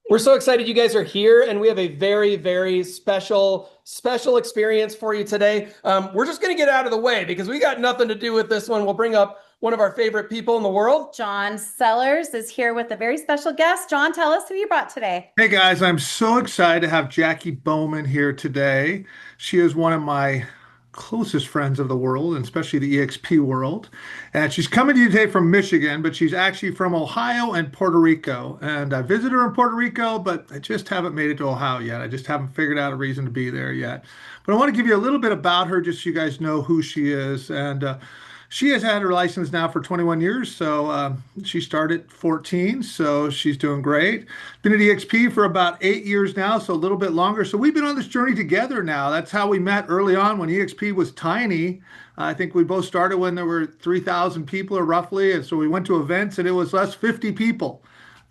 We're so excited you guys are here, and we have a very, very special experience for you today. We're just going to get out of the way because we got nothing to do with this one. We'll bring up one of our favorite people in the world. John Sellers is here with a very special guest. John, tell us who you brought today. Hey guys, I'm so excited to have Jacqui Bowman here today. She is one of my closest friends of the world, and especially the eXp world. And she's coming to you today from Michigan, but she's actually from Ohio and Puerto Rico. And I visited her in Puerto Rico, but I just haven't made it to Ohio yet. I just haven't figured out a reason to be there yet. But I want to give you a little bit about her just so you guys know who she is. And she has had her license now for 21 years, so she started at 14, so she's doing great. Been at eXp for about 8 years now, so a little bit longer. So we've been on this journey together now. That's how we met early on when eXp was tiny. I think we both started when there were 3,000 people or roughly, and so we went to events and it was less 50 people.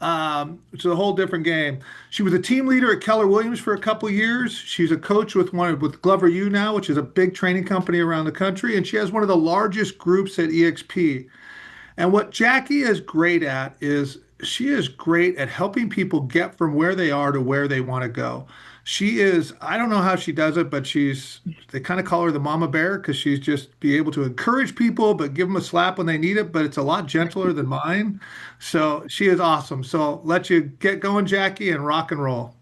It's a whole different game. She was a team leader at Keller Williams for a couple years. She's a coach with Glover U now, which is a big training company around the country, and she has one of the largest groups at eXp. And what Jacqui is great at is she is great at helping people get from where they are to where they want to go. She is, I don't know how she does it, but they kind of call her the mama bear because she's just be able to encourage people, but give them a slap when they need it, but it's a lot gentler than mine. So she is awesome. So let you get going, Jacqui, and rock and roll.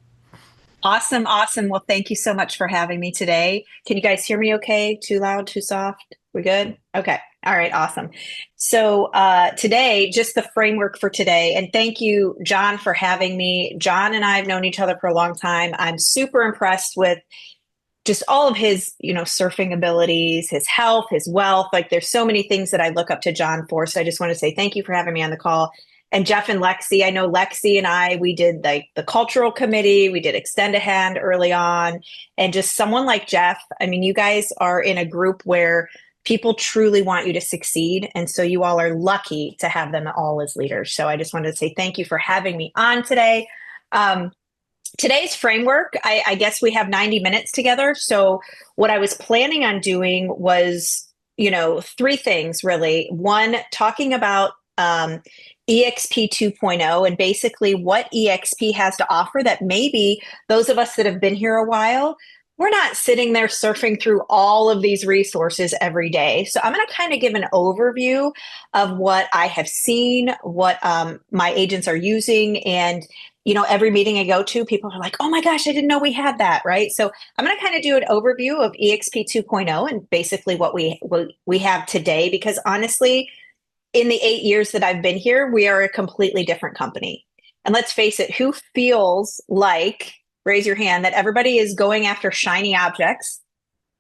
Awesome, awesome. Well, thank you so much for having me today. Can you guys hear me okay? Too loud, too soft? We good? Okay. All right, awesome. So today, just the framework for today, and thank you, John, for having me. John and I have known each other for a long time. I'm super impressed with just all of his, surfing abilities, his health, his wealth. Like there's so many things that I look up to John for. So I just want to say thank you for having me on the call. And Jeff and Lexi, I know Lexi and we did like the cultural committee, we did extend a hand early on. And just someone like Jeff, I mean, you guys are in a group where people truly want you to succeed. And so you all are lucky to have them all as leaders. So I just wanted to say thank you for having me on today. Today's framework, I guess we have 90 minutes together. So what I was planning on doing was, three things really. One, talking about eXp 2.0 and basically what eXp has to offer that maybe those of us that have been here a while, we're not sitting there surfing through all of these resources every day. So I'm going to kind of give an overview of what I have seen, what my agents are using. And, every meeting I go to, people are like, oh my gosh, I didn't know we had that, right? So I'm going to kind of do an overview of eXp 2.0 and basically what we have today, because honestly, in the 8 years that I've been here, we are a completely different company. And let's face it, who feels like, raise your hand, that everybody is going after shiny objects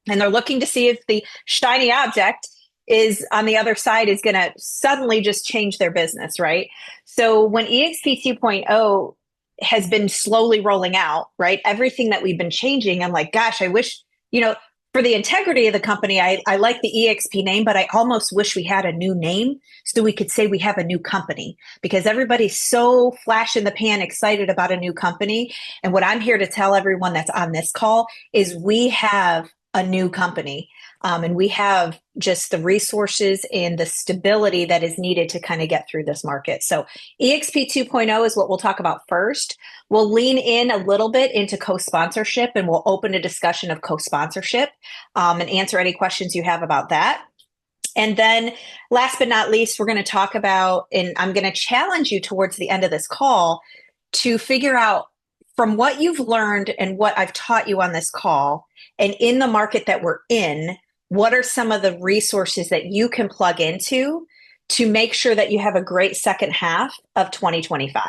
and they're looking to see if the shiny object is on the other side is going to suddenly just change their business, right? So when eXp 2.0 has been slowly rolling out, right? Everything that we've been changing, I'm like, gosh, I wish, for the integrity of the company, I like the eXp name, but I almost wish we had a new name so we could say we have a new company, because everybody's so flash in the pan excited about a new company. And what I'm here to tell everyone that's on this call is we have a new company. And we have just the resources and the stability that is needed to kind of get through this market. So eXp 2.0 is what we'll talk about first. We'll lean in a little bit into co-sponsorship, and we'll open a discussion of co-sponsorship and answer any questions you have about that. And then last but not least, we're going to talk about, and I'm going to challenge you towards the end of this call to figure out from what you've learned and what I've taught you on this call, and in the market that we're in, what are some of the resources that you can plug into to make sure that you have a great second half of 2025?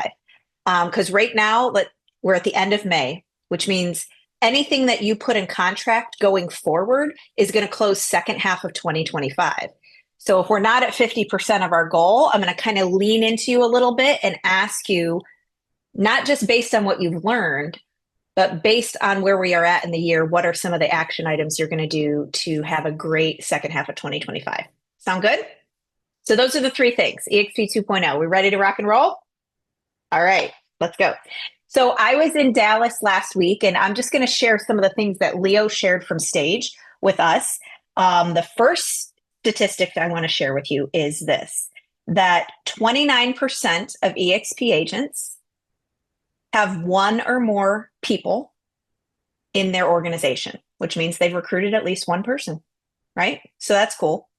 Because right now, we're at the end of May, which means anything that you put in contract going forward is going to close second half of 2025. So if we're not at 50% of our goal, I'm going to kind of lean into you a little bit and ask you, not just based on what you've learned, but based on where we are at in the year, what are some of the action items you're going to do to have a great second half of 2025? Sound good? So those are the three things, eXp 2.0. We ready to rock and roll? All right, let's go. So I was in Dallas last week, and I'm just going to share some of the things that Leo shared from stage with us. The first statistic that I want to share with you is this, that 29% of eXp agents have one or more people in their organization, which means they've recruited at least one person, right? So that's cool.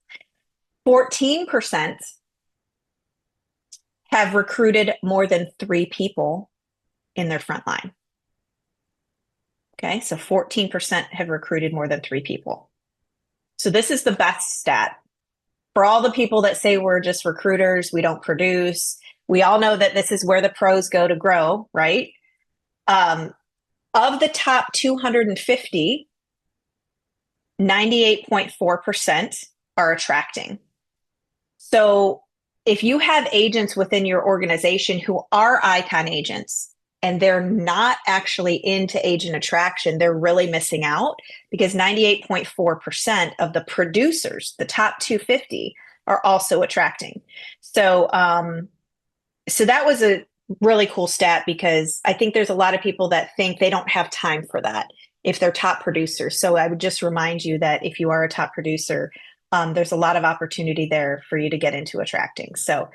14% have recruited more than 3 people in their front line. Okay, so 14% have recruited more than 3 people. So this is the best stat. For all the people that say we're just recruiters, we don't produce, we all know that this is where the pros go to grow, right? Of the top 250, 98.4% are attracting. So if you have agents within your organization who are icon agents and they're not actually into agent attraction, they're really missing out, because 98.4% of the producers, the top 250, are also attracting. So, so that was a really cool stat, because I think there's a lot of people that think they don't have time for that if they're top producers. So I would just remind you that if you are a top producer, there's a lot of opportunity there for you to get into attracting. So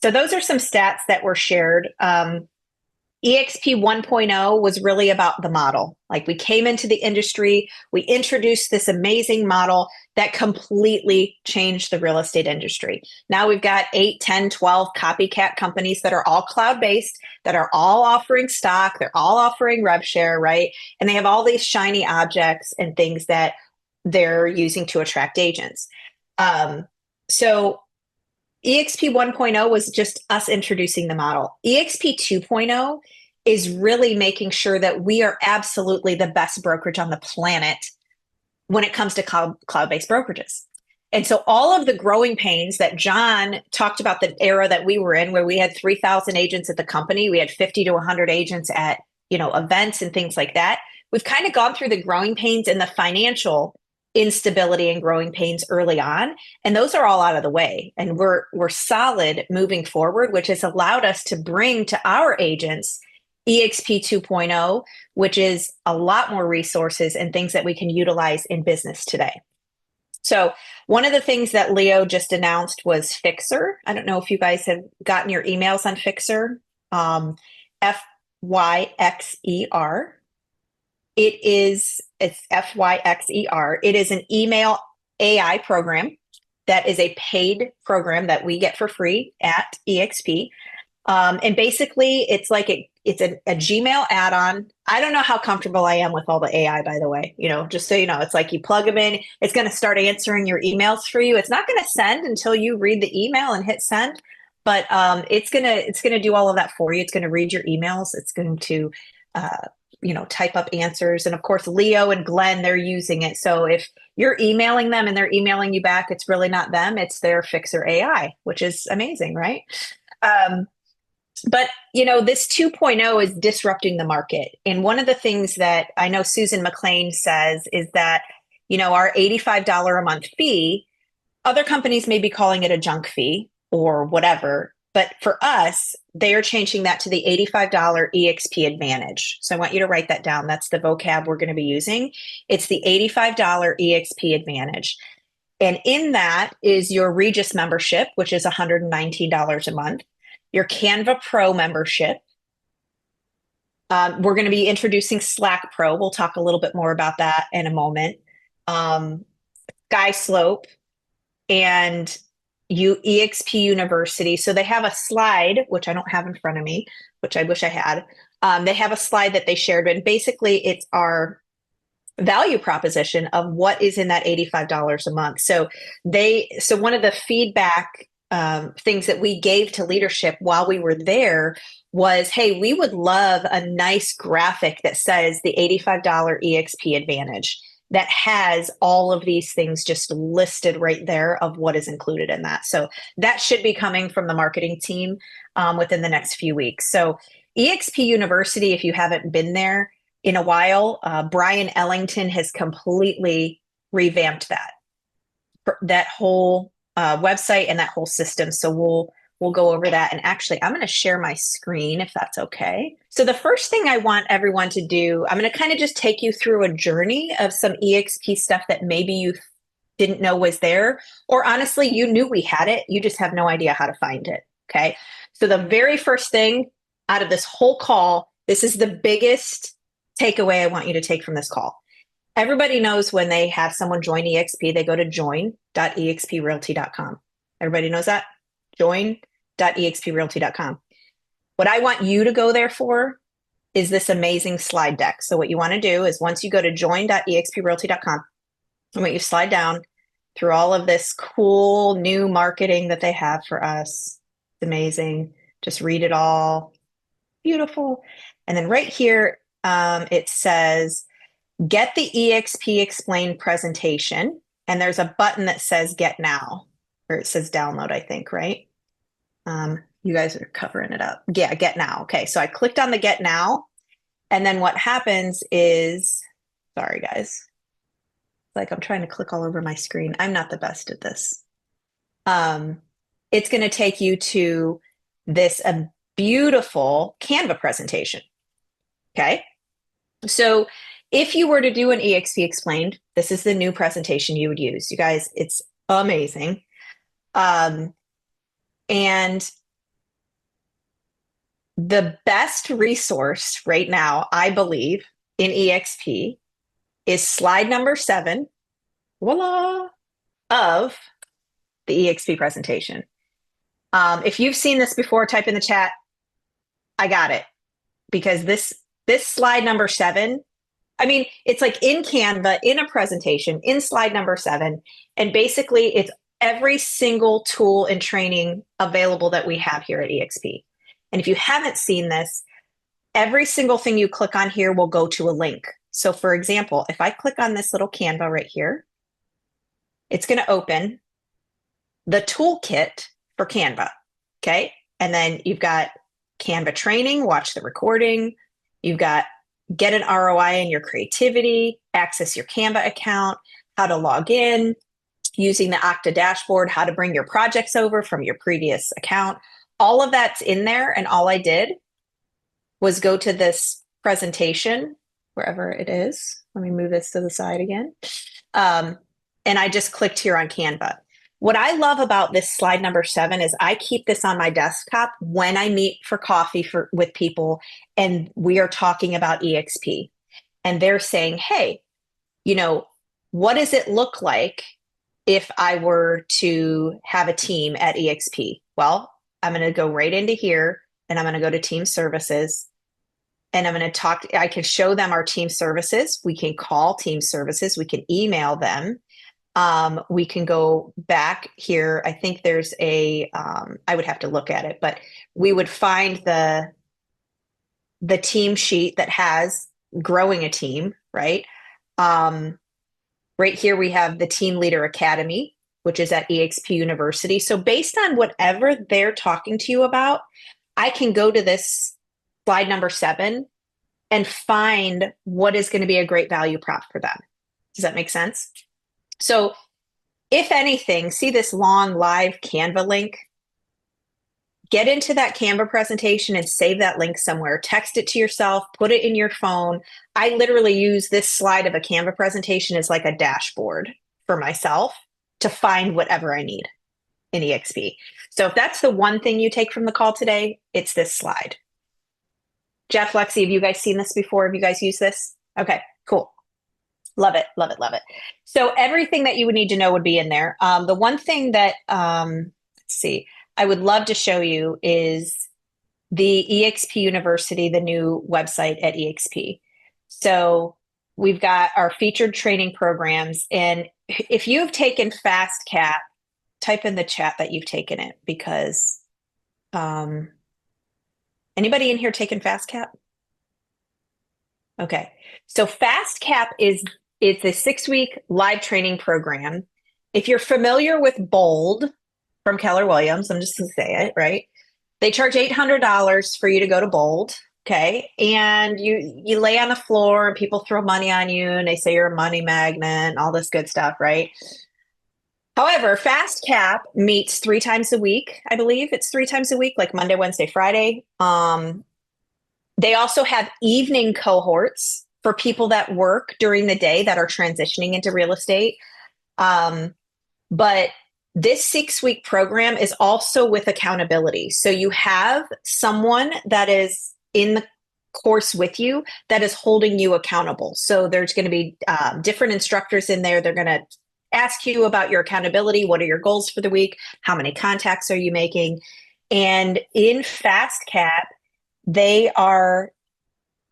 those are some stats that were shared. eXp 1.0 was really about the model. Like, we came into the industry, we introduced this amazing model that completely changed the real estate industry. Now we've got 8, 10, 12 copycat companies that are all cloud-based, that are all offering stock, they're all offering rev share, right? And they have all these shiny objects and things that they're using to attract agents. So eXp 1.0 was just us introducing the model. eXp 2.0 is really making sure that we are absolutely the best brokerage on the planet when it comes to cloud-based brokerages. And so all of the growing pains that John talked about, the era that we were in, where we had 3,000 agents at the company, we had 50 to 100 agents at, events and things like that. We've kind of gone through the growing pains and the financial instability and growing pains early on, and those are all out of the way, and we're solid moving forward, which has allowed us to bring to our agents eXp 2.0, which is a lot more resources and things that we can utilize in business today. So one of the things that Leo just announced was Fixer. I don't know if you guys have gotten your emails on Fixer, FYXER. It's FYXER. It is an email AI program that is a paid program that we get for free at eXp. And basically, it's like it's a Gmail add-on. I don't know how comfortable I am with all the AI, by the way. Just so you know, it's like you plug them in. It's going to start answering your emails for you. It's not going to send until you read the email and hit send, but it's gonna do all of that for you. It's going to read your emails. It's going to type up answers. And of course, Leo and Glenn, they're using it. So if you're emailing them and they're emailing you back, it's really not them, it's their Fixer AI, which is amazing, right? But this 2.0 is disrupting the market. And one of the things that I know Susan McLean says is that, our $85 a month fee, other companies may be calling it a junk fee or whatever. But for us, they are changing that to the $85 eXp Advantage. So I want you to write that down. That's the vocab we're going to be using. It's the $85 eXp Advantage. And in that is your Regis membership, which is $119 a month, your Canva Pro membership. We're going to be introducing Slack Pro. We'll talk a little bit more about that in a moment. SkySlope and eXp University. So they have a slide, which I don't have in front of me, which I wish I had. They have a slide that they shared, and basically it's our value proposition of what is in that $85 a month. So one of the feedback things that we gave to leadership while we were there was, hey, we would love a nice graphic that says the $85 eXp Advantage, that has all of these things just listed right there of what is included in that. So that should be coming from the marketing team within the next few weeks. So eXp University, if you haven't been there in a while, Brian Ellington has completely revamped that whole website and that whole system. So we'll go over that. And actually, I'm going to share my screen if that's okay. So the first thing I want everyone to do, I'm going to kind of just take you through a journey of some eXp stuff that maybe you didn't know was there, or honestly, you knew we had it, you just have no idea how to find it. Okay. So the very first thing out of this whole call This is the biggest takeaway I want you to take from this call. Everybody knows when they have someone join eXp, they go to join.exprealty.com. Everybody knows that? Join.exprealty.com. What I want you to go there for is this amazing slide deck. So what you want to do is once you go to join.exprealty.com, I want you to slide down through all of this cool new marketing that they have for us. It's amazing. Just read it all. Beautiful. And then right here, it says, get the eXp Explained presentation. And there's a button that says get now, or it says download, I think, right? You guys are covering it up. Yeah, get now. Okay, so I clicked on the get now. And then what happens is, sorry guys, like I'm trying to click all over my screen. I'm not the best at this. It's going to take you to this beautiful Canva presentation. Okay, so if you were to do an eXp Explained, this is the new presentation you would use. You guys, it's amazing. And the best resource right now, I believe, in eXp is slide number 7, voila, of the eXp presentation. If you've seen this before, type in the chat, I got it. Because this slide number 7, I mean, it's like in Canva, in a presentation, in slide number 7, and basically it's every single tool and training available that we have here at eXp. And if you haven't seen this, every single thing you click on here will go to a link. So for example, if I click on this little Canva right here, it's going to open the toolkit for Canva. Okay. And then you've got Canva training, watch the recording. You've got get an ROI in your creativity, access your Canva account, how to log in, using the Okta dashboard, how to bring your projects over from your previous account. All of that's in there. And all I did was go to this presentation, wherever it is. Let me move this to the side again. And I just clicked here on Canva. What I love about this slide number 7 is I keep this on my desktop when I meet for coffee with people and we are talking about eXp. And they're saying, hey, you know, what does it look like if I were to have a team at eXp? Well, I'm going to go right into here and I'm going to go to team services and I'm going to talk. I can show them our team services. We can call team services. We can email them. We can go back here. I think there's I would have to look at it, but we would find the team sheet that has growing a team, right? Right here, we have the Team Leader Academy, which is at eXp University. So based on whatever they're talking to you about, I can go to this slide number 7 and find what is going to be a great value prop for them. Does that make sense? So if anything, see this long live Canva link, get into that Canva presentation and save that link somewhere. Text it to yourself, put it in your phone. I literally use this slide of a Canva presentation as like a dashboard for myself to find whatever I need in eXp. So if that's the one thing you take from the call today, it's this slide. Jeff, Lexi, have you guys seen this before? Have you guys used this? Okay, cool. Love it, love it, love it. So everything that you would need to know would be in there. The one thing that, let's see, I would love to show you is the eXp University, the new website at eXp. So we've got our featured training programs. And if you've taken FastCap, type in the chat that you've taken it because anybody in here taken FastCap? Okay, so FastCap it's a 6-week live training program. If you're familiar with Bold from Keller Williams, I'm just going to say it, right? They charge $800 for you to go to Bold, okay? And you lay on the floor and people throw money on you and they say you're a money magnet and all this good stuff, right? However, FastCap meets 3 times a week. I believe it's 3 times a week, like Monday, Wednesday, Friday. They also have evening cohorts for people that work during the day that are transitioning into real estate. But this 6-week program is also with accountability. So you have someone that is in the course with you that is holding you accountable. So there's going to be different instructors in there. They're going to ask you about your accountability. What are your goals for the week? How many contacts are you making? And in FastCap, they are,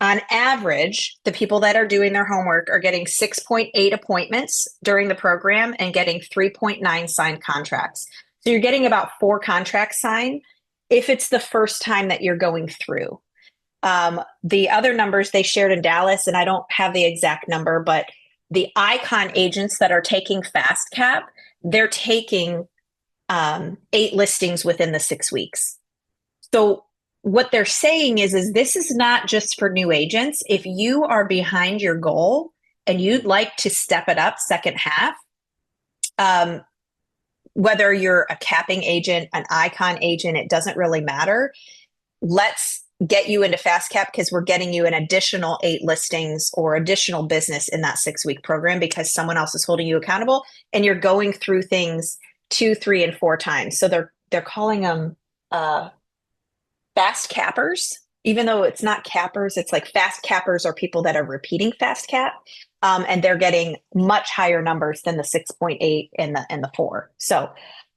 on average, the people that are doing their homework are getting 6.8 appointments during the program and getting 3.9 signed contracts. So you're getting about 4 contracts signed if it's the first time that you're going through. The other numbers they shared in Dallas, and I don't have the exact number, but the icon agents that are taking FastCap, they're taking 8 listings within the 6 weeks. So what they're saying is this is not just for new agents. If you are behind your goal and you'd like to step it up second half, whether you're a capping agent, an icon agent, it doesn't really matter. Let's get you into FastCap because we're getting you an additional 8 listings or additional business in that 6-week program because someone else is holding you accountable and you're going through things 2, 3, and 4 times. So they're calling them fast cappers, even though it's not cappers. It's like fast cappers are people that are repeating FastCap, and they're getting much higher numbers than the 6.8 and the 4. So,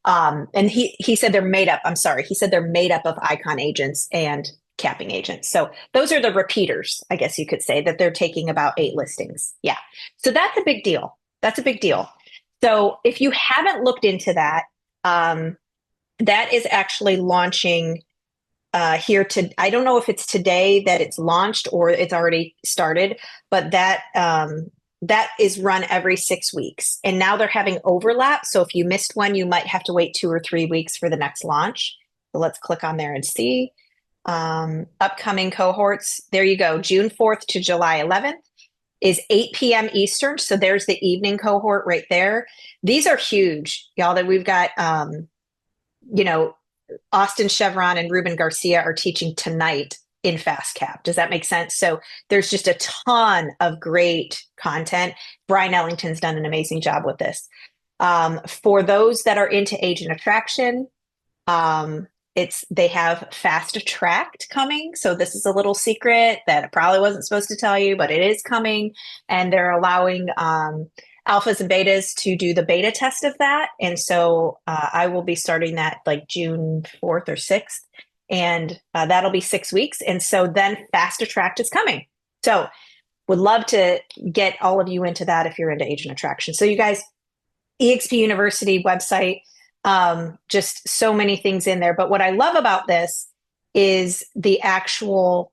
and he said they're made up. I'm sorry, he said they're made up of icon agents and capping agents. So those are the repeaters, I guess you could say, that they're taking about 8 listings. Yeah. So that's a big deal. That's a big deal. So if you haven't looked into that, that is actually launching here to, I don't know if it's today that it's launched or it's already started, but that is run every 6 weeks. And now they're having overlap. So if you missed one, you might have to wait 2 or 3 weeks for the next launch. So let's click on there and see. Upcoming cohorts. There you go. June 4th to July 11th is 8 p.m. Eastern. So there's the evening cohort right there. These are huge, y'all, that we've got, Austin Chevron and Ruben Garcia are teaching tonight in FastCap. Does that make sense? So there's just a ton of great content. Brian Ellington's done an amazing job with this. For those that are into agent attraction, they have Fast Attract coming. So this is a little secret that I probably wasn't supposed to tell you, but it is coming. And they're allowing alphas and betas to do the beta test of that. And so I will be starting that like June 4th or 6th. And that'll be 6 weeks. And so then Fast Attract is coming. So would love to get all of you into that if you're into agent attraction. So you guys, eXp University website, just so many things in there. But what I love about this is the actual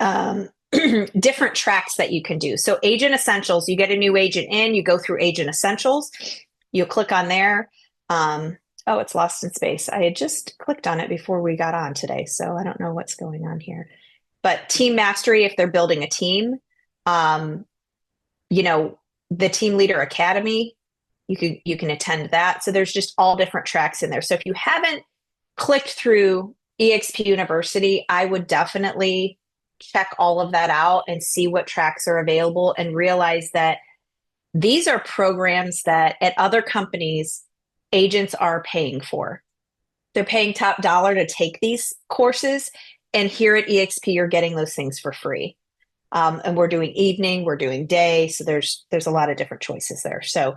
different tracks that you can do. So Agent Essentials, you get a new agent in, you go through Agent Essentials, you click on there. Oh, it's lost in space. I had just clicked on it before we got on today, so I don't know what's going on here. But Team Mastery, if they're building a team, the Team Leader Academy, you can attend that. So there's just all different tracks in there. So if you haven't clicked through eXp University, I would definitely check all of that out and see what tracks are available and realize that these are programs that at other companies, agents are paying for. They're paying top dollar to take these courses. And here at eXp, you're getting those things for free. And we're doing evening, we're doing day. So there's a lot of different choices there. So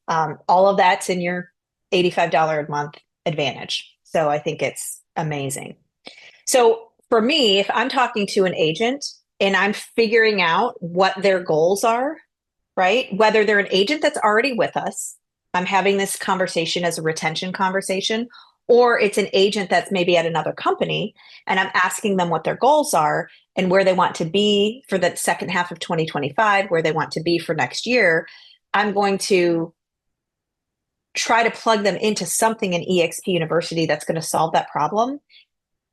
all of that's in your $85 a month advantage. So I think it's amazing. So for me, if I'm talking to an agent and I'm figuring out what their goals are, right? Whether they're an agent that's already with us, I'm having this conversation as a retention conversation, or it's an agent that's maybe at another company and I'm asking them what their goals are and where they want to be for the second half of 2025, where they want to be for next year. I'm going to try to plug them into something in eXp University that's going to solve that problem.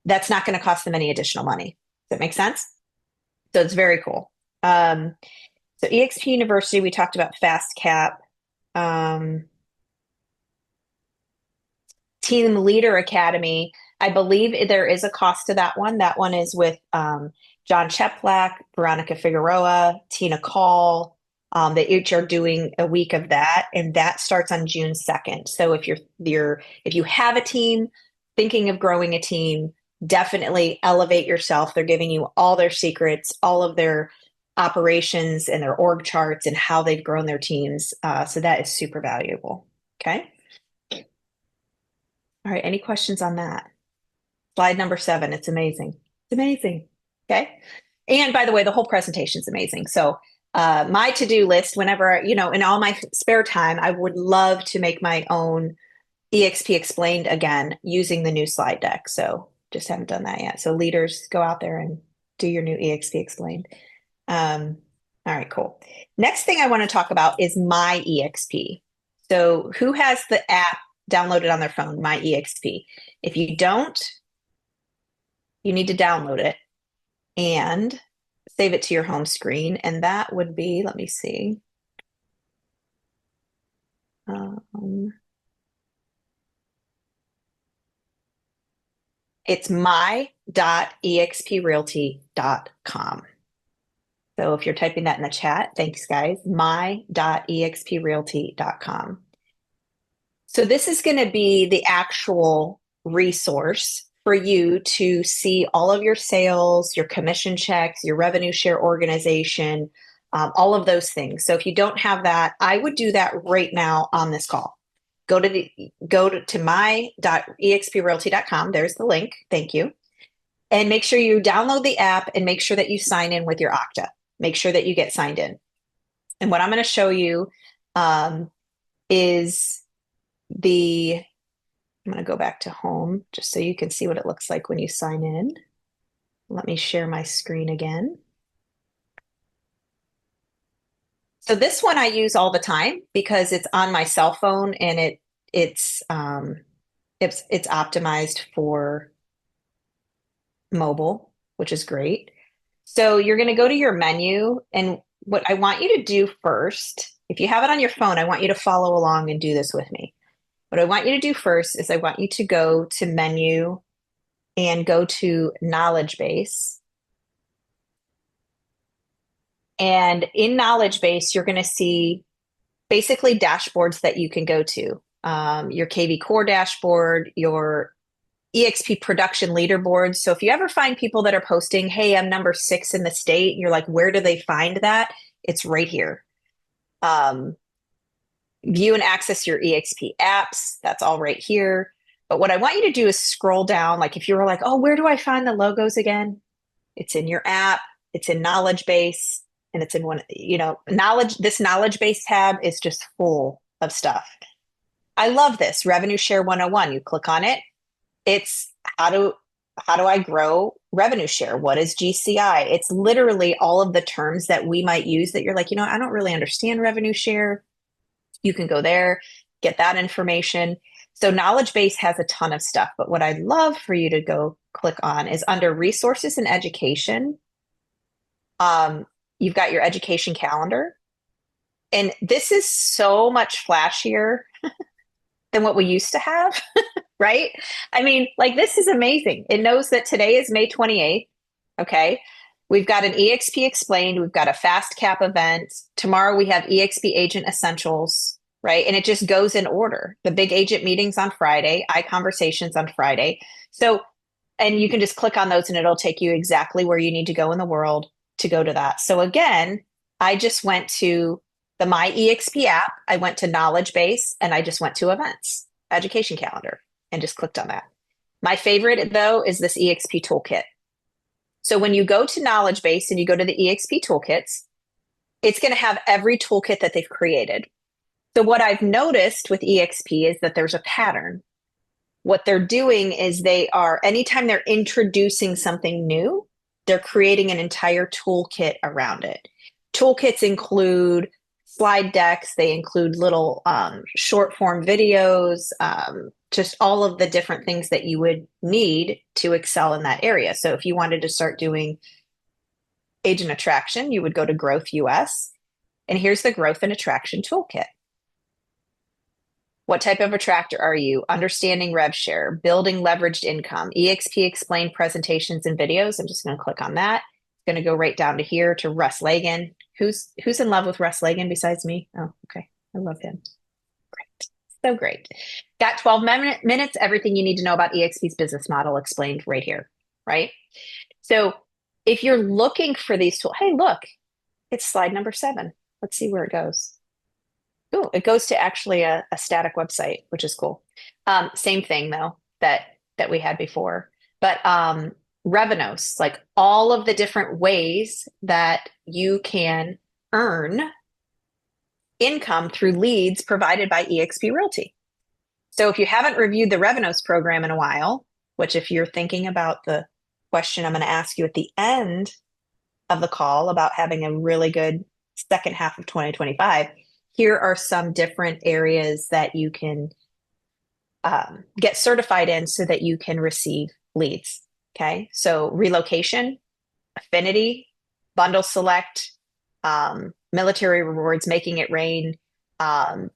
That's not going to cost them any additional money. Does that make sense? So it's very cool. So eXp University, we talked about FastCap. Team Leader Academy, I believe there is a cost to that one. That one is with John Cheplack, Veronica Figueroa, Tina Call. They each are doing a week of that, and that starts on June 2nd. So if you have a team, thinking of growing a team, definitely elevate yourself. They're giving you all their secrets, all of their operations and their org charts and how they've grown their teams. So that is super valuable. Okay. All right. Any questions on that? Slide number 7. It's amazing. It's amazing. Okay. And by the way, the whole presentation is amazing. So my to-do list, whenever, in all my spare time, I would love to make my own eXp Explained again using the new slide deck. So just haven't done that yet. So leaders, go out there and do your new eXp Explained. All right, cool. Next thing I want to talk about is My eXp. So who has the app downloaded on their phone, My eXp? If you don't, you need to download it and save it to your home screen. And that would be, let me see. It's my.exprealty.com. So if you're typing that in the chat, thanks guys, my.exprealty.com. So this is going to be the actual resource for you to see all of your sales, your commission checks, your revenue share organization, all of those things. So if you don't have that, I would do that right now on this call. Go to my.exprealty.com. There's the link. Thank you. And make sure you download the app and make sure that you sign in with your Okta. Make sure that you get signed in. And what I'm going to show you is I'm going to go back to home just so you can see what it looks like when you sign in. Let me share my screen again. So this one I use all the time because it's on my cell phone and it's optimized for mobile, which is great. So you're going to go to your menu, and what I want you to do first, if you have it on your phone, I want you to follow along and do this with me. What I want you to do first is I want you to go to menu and go to knowledge base. And in knowledge base, you're going to see basically dashboards that you can go to. Your KV Core dashboard, your eXp production leaderboards. So if you ever find people that are posting, hey, I'm number 6 in the state, and you're like, where do they find that? It's right here. View and access your eXp apps. That's all right here. But what I want you to do is scroll down. Like if you were like, oh, where do I find the logos again? It's in your app. It's in knowledge base. And it's in one, this knowledge base tab is just full of stuff. I love this. Revenue Share 101. You click on it. It's how do I grow revenue share? What is GCI? It's literally all of the terms that we might use that you're like, I don't really understand revenue share. You can go there, get that information. So knowledge base has a ton of stuff, but what I'd love for you to go click on is under resources and education. You've got your education calendar. And this is so much flashier than what we used to have, right? I mean, like this is amazing. It knows that today is May 28th. Okay. We've got an eXp Explained. We've got a fast cap event. Tomorrow we have eXp Agent Essentials, right? And it just goes in order. The big agent meetings on Friday, iConversations on Friday. So, and you can just click on those and it'll take you exactly where you need to go in the world to go to that. So again, I just went to the My eXp app. I went to knowledge base and I just went to events, education calendar, and just clicked on that. My favorite though is this eXp toolkit. So when you go to knowledge base and you go to the eXp toolkits, it's going to have every toolkit that they've created. So what I've noticed with eXp is that there's a pattern. What they're doing is anytime they're introducing something new, they're creating an entire toolkit around it. Toolkits include slide decks. They include little short form videos, just all of the different things that you would need to excel in that area. So if you wanted to start doing agent attraction, you would go to Growth US. And here's the Growth and Attraction Toolkit. What type of attractor are you? Understanding rev share, building leveraged income, eXp Explained presentations and videos. I'm just going to click on that. It's going to go right down to here to Russ Lagan. Who's in love with Russ Lagan besides me? Oh, okay. I love him. Great. So great. Got 12 minutes, everything you need to know about eXp's business model explained right here, right? So if you're looking for these tools, hey, look, it's slide number 7. Let's see where it goes. Oh, it goes to actually a static website, which is cool. Same thing though that we had before, but revenues, like all of the different ways that you can earn income through leads provided by eXp Realty. So if you haven't reviewed the revenues program in a while, which if you're thinking about the question I'm going to ask you at the end of the call about having a really good second half of 2025, here are some different areas that you can get certified in so that you can receive leads. Okay. So relocation, affinity, bundle select, military rewards, making it rain.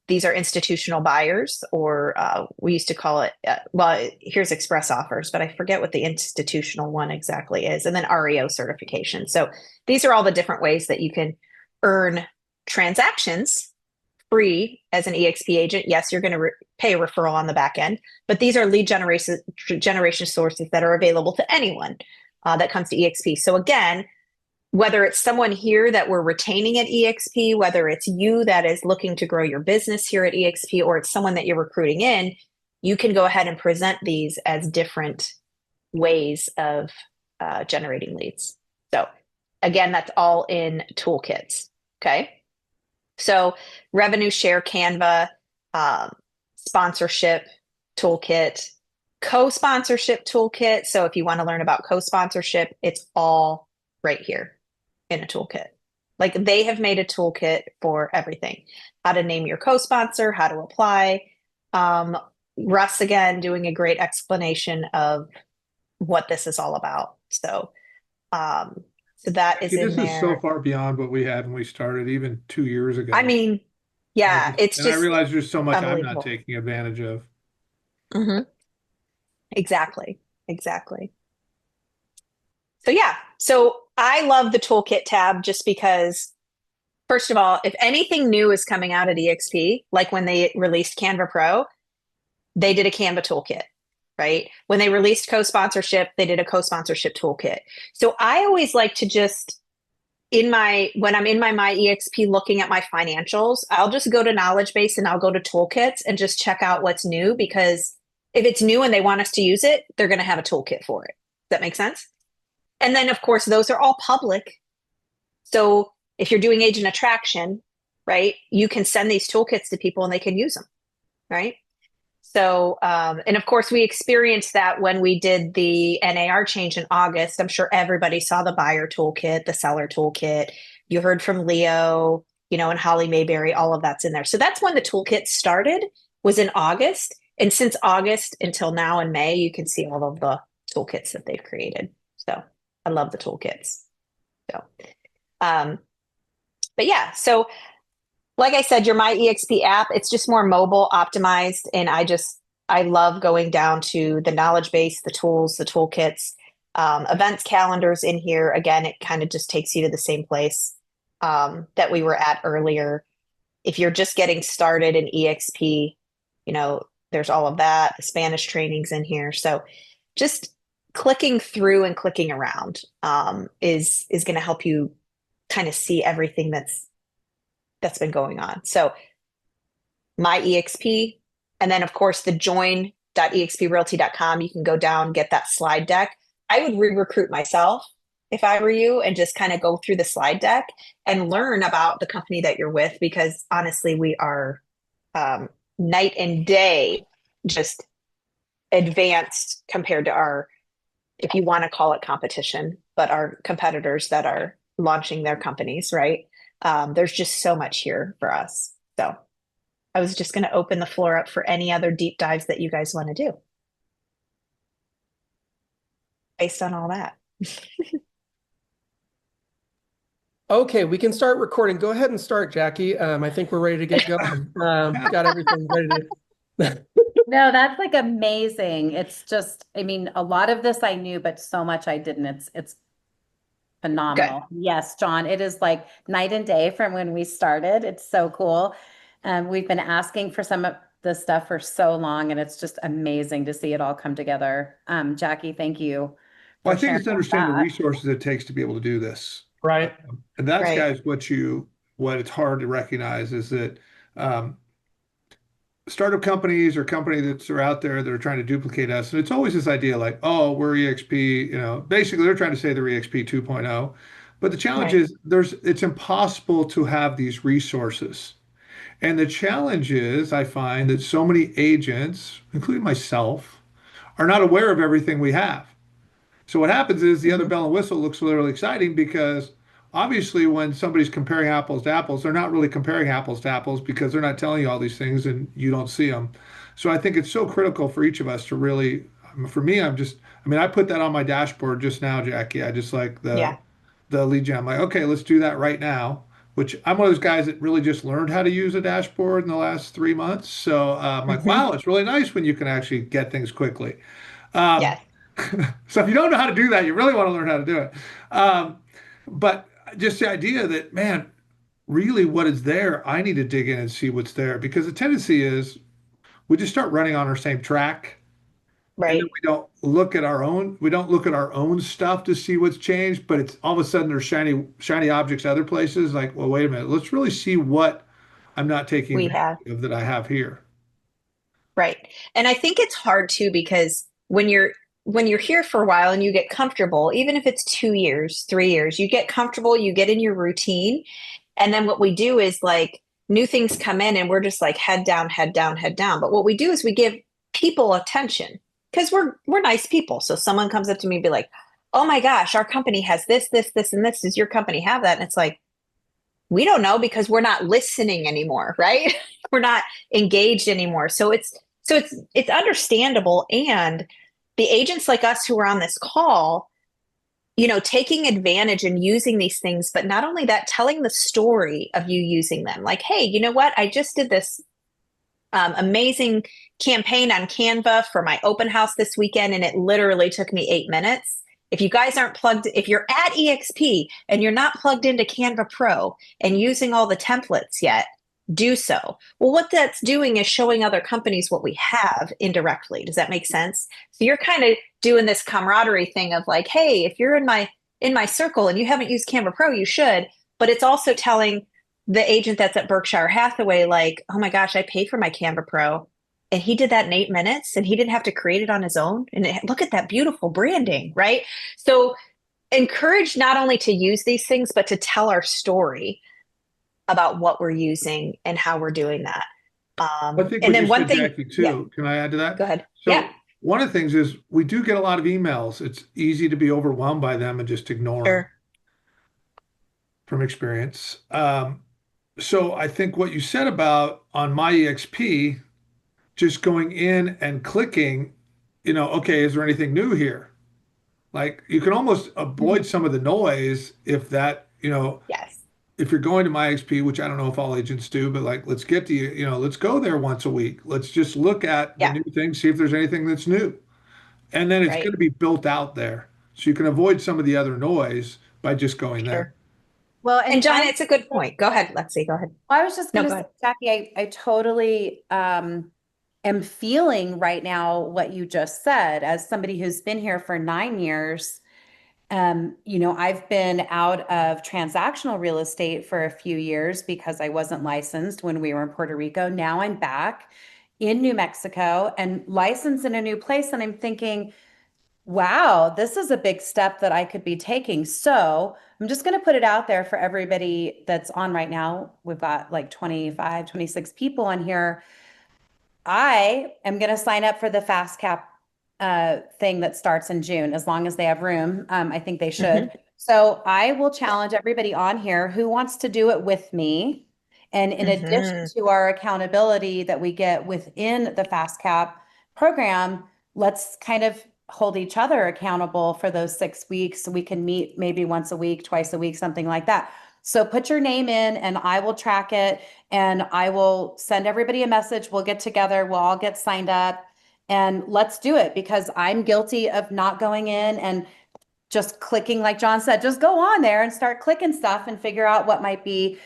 These are institutional buyers, or we used to call it, well, here's express offers, but I forget what the institutional one exactly is. And then REO certification. So these are all the different ways that you can earn transactions free as an eXp agent. Yes, you're going to pay a referral on the back end, but these are lead generation sources that are available to anyone that comes to eXp. So again, whether it's someone here that we're retaining at eXp, whether it's you that is looking to grow your business here at eXp, or it's someone that you're recruiting in, you can go ahead and present these as different ways of generating leads. So again, that's all in toolkits. Okay. So revenue share, Canva, sponsorship toolkit, co-sponsorship toolkit. So if you want to learn about co-sponsorship, it's all right here in a toolkit. Like they have made a toolkit for everything. How to name your co-sponsor, how to apply. Russ, again, doing a great explanation of what this is all about. So, so that is in This there. is so far beyond what we had when we started, even 2 years ago. I mean, yeah, it's and I just realize there's so much I'm not unbelievable. taking advantage of. Mm-hmm. Exactly. Exactly. So yeah, so I love the toolkit tab just because, first of all, if anything new is coming out at eXp, like when they released Canva Pro, they did a Canva toolkit, right? When they released co-sponsorship, they did a co-sponsorship toolkit. So I always like to just when I'm in my eXp looking at my financials, I'll just go to knowledge base and I'll go to toolkits and just check out what's new, because if it's new and they want us to use it, they're going to have a toolkit for it. Does that make sense? And then of course, those are all public. So if you're doing agent attraction, right, you can send these toolkits to people and they can use them, right? So, and of course, we experienced that when we did the NAR change in August. I'm sure everybody saw the buyer toolkit, the seller toolkit. You heard from Leo, and Holly Mayberry, all of that's in there. So that's when the toolkit started, was in August. And since August until now in May, you can see all of the toolkits that they've created. So I love the toolkits. So, but yeah, so like I said, your My eXp app, it's just more mobile optimized. And I love going down to the knowledge base, the tools, the toolkits, events calendars in here. Again, it kind of just takes you to the same place that we were at earlier. If you're just getting started in eXp, there's all of that. The Spanish trainings in here. So just clicking through and clicking around is going to help you kind of see everything that's been going on. So My eXp, and then of course the join.exprealty.com, you can go down, get that slide deck. I would re-recruit myself if I were you and just kind of go through the slide deck and learn about the company that you're with, because honestly, we are night and day just advanced compared to our, if you want to call it competition, but our competitors that are launching their companies, right? There's just so much here for us. So I was just going to open the floor up for any other deep dives that you guys want to do based on all that. Okay, we can start recording. Go ahead and start, Jacqui. I think we're ready to get going. Got everything ready to. No, that's like amazing. It's just, a lot of this I knew, but so much I didn't. It's phenomenal. Good. Yes, John, it is like night and day from when we started. It's so cool. We've been asking for some this stuff for so long, and it's just amazing to see it all come together. Jacqui, thank you Well, for I think sharing it's understanding the that. resources it takes to be able to do this. Right. And that's, Right. guys, what it's hard to recognize is that um, startup companies or companies that are out there that are trying to duplicate us. And it's always this idea like, oh, we're eXp, basically they're trying to say they're eXp 2.0. But the challenge Right. is it's impossible to have these resources. And the challenge is I find that so many agents, including myself, are not aware of everything we have. So what happens is the other Mhm. bell and whistle looks really exciting because obviously when somebody's comparing apples to apples, they're not really comparing apples to apples because they're not telling you all these things and you don't see them. So I think it's so critical for each of us to really, for me, I put that on my dashboard just now, Jacqui. I just like Yeah. the lead gen. I'm like, okay, let's do that right now. Which I'm one of those guys that really just learned how to use a dashboard in the last 3 months. So I'm like, Mhm. wow, it's really nice when you can actually get things quickly. Um, Yes. so if you don't know how to do that, you really want to learn how to do it. Um, but just the idea that, man, really what is there, I need to dig in and see what's there because the tendency is we just start running on our same track and then Right. we don't look at our own stuff to see what's changed, but it's all of a sudden there's shiny objects other places like, well, wait a minute, let's really see what I'm not taking We advantage have. of that I have here. Right. And I think it's hard too because when you're here for a while and you get comfortable, even if it's 2 years, 3 years, you get comfortable, you get in your routine. And then what we do is like new things come in and we're just like head down, head down, head down. But what we do is we give people attention because we're nice people. So someone comes up to me and be like, "Oh my gosh, our company has this, this, this, and this. Does your company have that?" And it's like, we don't know because we're not listening anymore, right? We're not engaged anymore. So it's understandable. And the agents like us who are on this call, taking advantage and using these things, but not only that, telling the story of you using them. Like, hey, you know what? I just did this amazing campaign on Canva for my open house this weekend, and it literally took me 8 minutes. If you're at eXp and you're not plugged into Canva Pro and using all the templates yet, do so. Well, what that's doing is showing other companies what we have indirectly. Does that make sense? So you're kind of doing this camaraderie thing of like, hey, if you're in my circle and you haven't used Canva Pro, you should. But it's also telling the agent that's at Berkshire Hathaway, like, oh my gosh, I paid for my Canva Pro and he did that in 8 minutes and he didn't have to create it on his own. And look at that beautiful branding, right? So encourage not only to use these things, but to tell our story about what we're using and how we're doing that. I think And what you then one said, thing, Jackie, yeah, too, can I add to that? go ahead. So Yeah, one of the things is we do get a lot of emails. It's easy to be overwhelmed by them and just ignore them sure. from experience. So I think what you said about on my EXP, just going in and clicking, okay, is there anything new here? Like you can almost avoid some of the noise if that, Yes. if you're going to my XP, which I don't know if all agents do, but like, let's get to let's go there once a week. Let's just look at the Yeah, new things, see if there's anything that's new. And then it's going right. to be built out there. So you can avoid some of the other noise by just going there. Sure. Well, And and John, it's a good point. Go ahead, Lexi. Go ahead. I was just No, going to go say, ahead. Jacqui, I totally am feeling right now what you just said as somebody who's been here for 9 years. I've been out of transactional real estate for a few years because I wasn't licensed when we were in Puerto Rico. Now I'm back in New Mexico and licensed in a new place. And I'm thinking, wow, this is a big step that I could be taking. So I'm just going to put it out there for everybody that's on right now. We've got like 25, 26 people on here. I am going to sign up for the fast cap thing that starts in June, as long as they have room. I think they should. Hmm. So I will challenge everybody on here who wants to do it with me. And in addition Hmm. to our accountability that we get within the fast cap program, let's kind of hold each other accountable for those 6 weeks. So we can meet maybe once a week, twice a week, something like that. So put your name in and I will track it and I will send everybody a message. We'll get together. We'll all get signed up and let's do it because I'm guilty of not going in and just clicking, like John said, just go on there and start clicking stuff and figure out what might be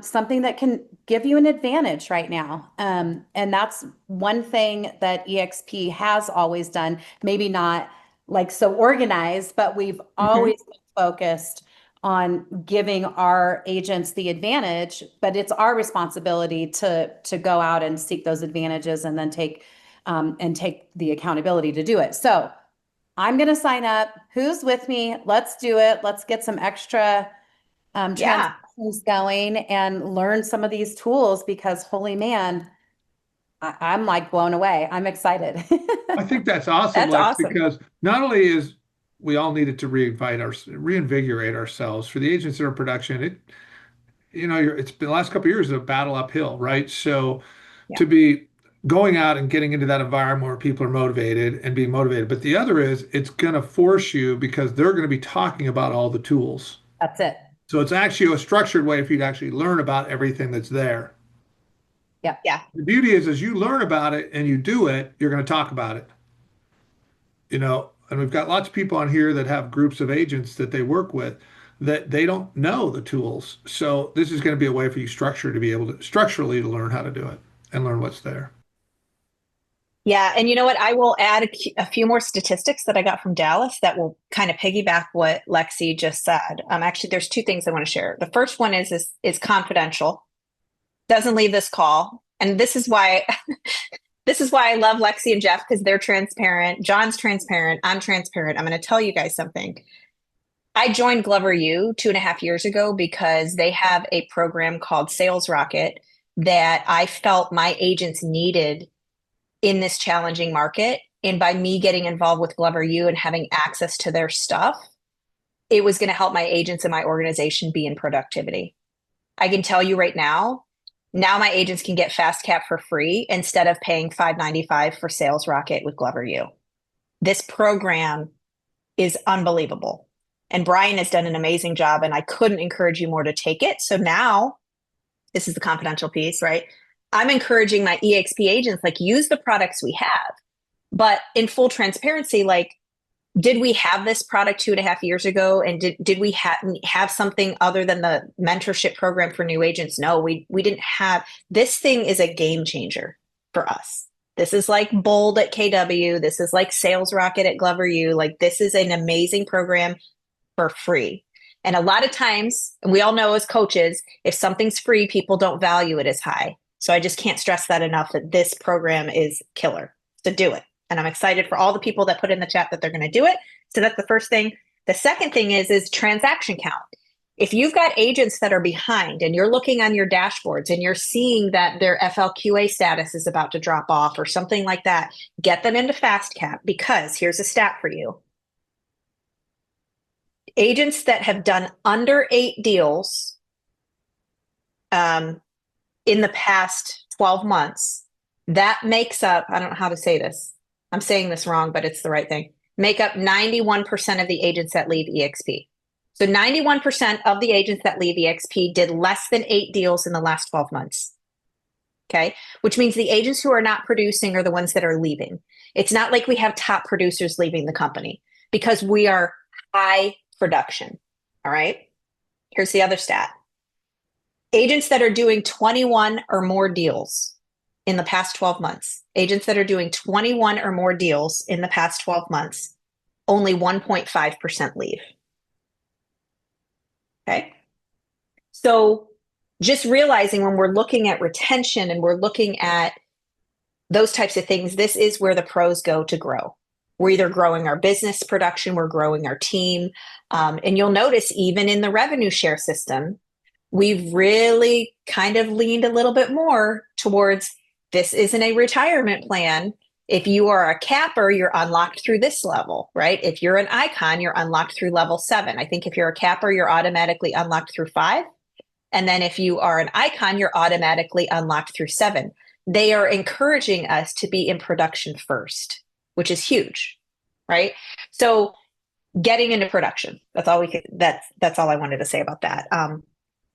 something that can give you an advantage right now. And that's one thing that eXp has always done, maybe not like so organized, but we've always been focused on giving our agents the advantage, but it's our responsibility to go out and seek those advantages and then take the accountability to do it. So I'm going to sign up. Who's with me? Let's do it. Let's get some extra transactions going and learn some of these tools, because holy man, I'm like blown away. I'm excited. I think that's awesome, That's Lex, awesome. because not only is we all needed to reinvigorate ourselves for the agents that are in production. It's been the last couple of years of a battle uphill, right? So Yeah. to be going out and getting into that environment where people are motivated and being motivated. But the other is it's going to force you, because they're going to be talking about all the tools. That's it. So it's actually a structured way for you to actually learn about everything that's there. Yeah. Yeah. The beauty is, as you learn about it and you do it, you're going to talk about it. And we've got lots of people on here that have groups of agents that they work with that they don't know the tools. So this is going to be a way for you to be able to structurally to learn how to do it and learn what's there. Yeah. And you know what? I will add a few more statistics that I got from Dallas that will kind of piggyback what Lexi just said. Actually, there's two things I want to share. The first one is confidential, doesn't leave this call. And this is why I love Lexi and Jeff, because they're transparent. John's transparent. I'm transparent. I'm going to tell you guys something. I joined Glover U 2.5 years ago because they have a program called Sales Rocket that I felt my agents needed in this challenging market. And by me getting involved with Glover U and having access to their stuff, it was going to help my agents and my organization be in productivity. I can tell you right now my agents can get Fast Cap for free instead of paying $5.95 for Sales Rocket with Glover U. This program is unbelievable. And Brian has done an amazing job, and I couldn't encourage you more to take it. So now, this is the confidential piece, right? I'm encouraging my eXp agents, like, use the products we have. But in full transparency, like, did we have this product 2.5 years ago? And did we have something other than the mentorship program for new agents? No, we didn't have. This thing is a game changer for us. This is like Bold at KW. This is like Sales Rocket at Glover U. Like, this is an amazing program for free. And a lot of times, and we all know as coaches, if something's free, people don't value it as high. So I just can't stress that enough, that this program is killer. So do it. And I'm excited for all the people that put in the chat that they're going to do it. So that's the first thing. The second thing is transaction count. If you've got agents that are behind and you're looking on your dashboards and you're seeing that their FLQA status is about to drop off or something like that, get them into Fast Cap, because here's a stat for you. Agents that have done under 8 deals in the past 12 months, that makes up, I don't know how to say this. I'm saying this wrong, but it's the right thing. Make up 91% of the agents that leave eXp. So 91% of the agents that leave eXp did less than 8 deals in the last 12 months. Okay. Which means the agents who are not producing are the ones that are leaving. It's not like we have top producers leaving the company, because we are high production. All right. Here's the other stat. Agents that are doing 21 or more deals in the past 12 months, agents that are doing 21 or more deals in the past 12 months, only 1.5% leave. Okay. So just realizing when we're looking at retention and we're looking at those types of things, this is where the pros go to grow. We're either growing our business production, we're growing our team. And you'll notice even in the revenue share system, we've really kind of leaned a little bit more towards, this isn't a retirement plan. If you are a capper, you're unlocked through this level, right? If you're an icon, you're unlocked through level 7. I think if you're a capper, you're automatically unlocked through 5. And then if you are an icon, you're automatically unlocked through 7. They are encouraging us to be in production first, which is huge, right? So getting into production, that's all I wanted to say about that.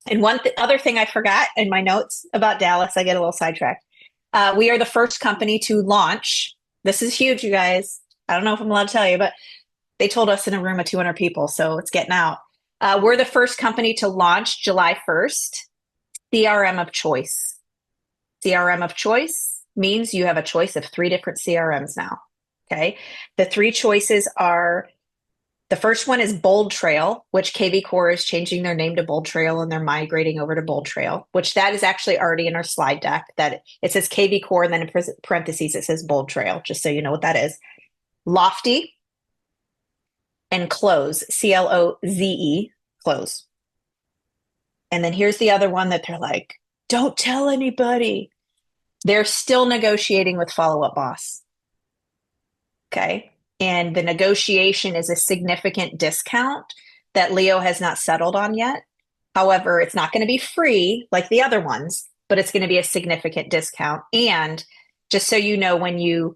And one other thing I forgot in my notes about Dallas, I get a little sidetracked. We are the first company to launch. This is huge, you guys. I don't know if I'm allowed to tell you, but they told us in a room of 200 people, so it's getting out. We're the first company to launch July 1st CRM of choice. CRM of choice means you have a choice of 3 different CRMs now. Okay. The 3 choices are, the first one is Bold Trail, which KV Core is changing their name to Bold Trail, and they're migrating over to Bold Trail, which that is actually already in our slide deck, that it says KV Core, and then in parentheses, it says Bold Trail, just so you know what that is. Lofty and Close, CLOZE, Close. And then here's the other one that they're like, don't tell anybody. They're still negotiating with Follow Up Boss. Okay. And the negotiation is a significant discount that Leo has not settled on yet. However, it's not going to be free like the other ones, but it's going to be a significant discount. And just so you know, when you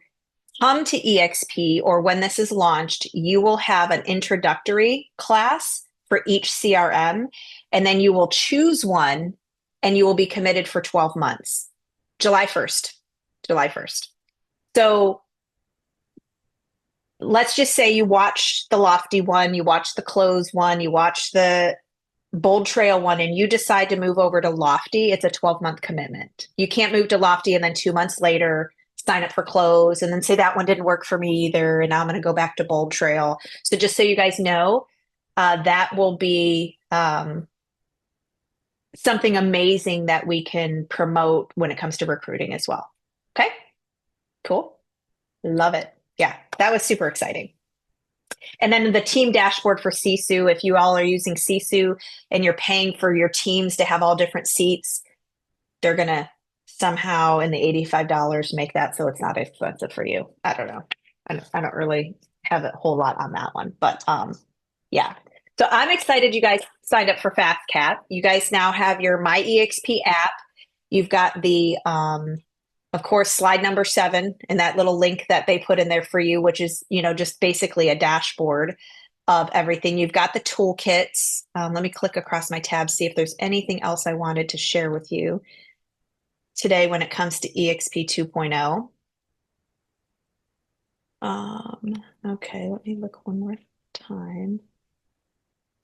come to eXp or when this is launched, you will have an introductory class for each CRM, and then you will choose one and you will be committed for 12 months. July 1st. So let's just say you watch the Lofty one, you watch the Close one, you watch the Bold Trail one, and you decide to move over to Lofty. It's a 12-month commitment. You can't move to Lofty and then 2 months later sign up for Close and then say that one didn't work for me either, and now I'm going to go back to Bold Trail. So just so you guys know, that will be something amazing that we can promote when it comes to recruiting as well. Okay, cool. Love it. Yeah, that was super exciting. And then the team dashboard for Sisu, if you all are using Sisu and you're paying for your teams to have all different seats, they're going to somehow in the $85 make that so it's not expensive for you. I don't know. I don't really have a whole lot on that one, but yeah. So I'm excited you guys signed up for FastCat. You guys now have your My eXp app. You've got the, of course, slide number 7 and that little link that they put in there for you, which is, you know, just basically a dashboard of everything. You've got the toolkits. Let me click across my tabs, see if there's anything else I wanted to share with you today when it comes to eXp 2.0. Okay, let me look one more time.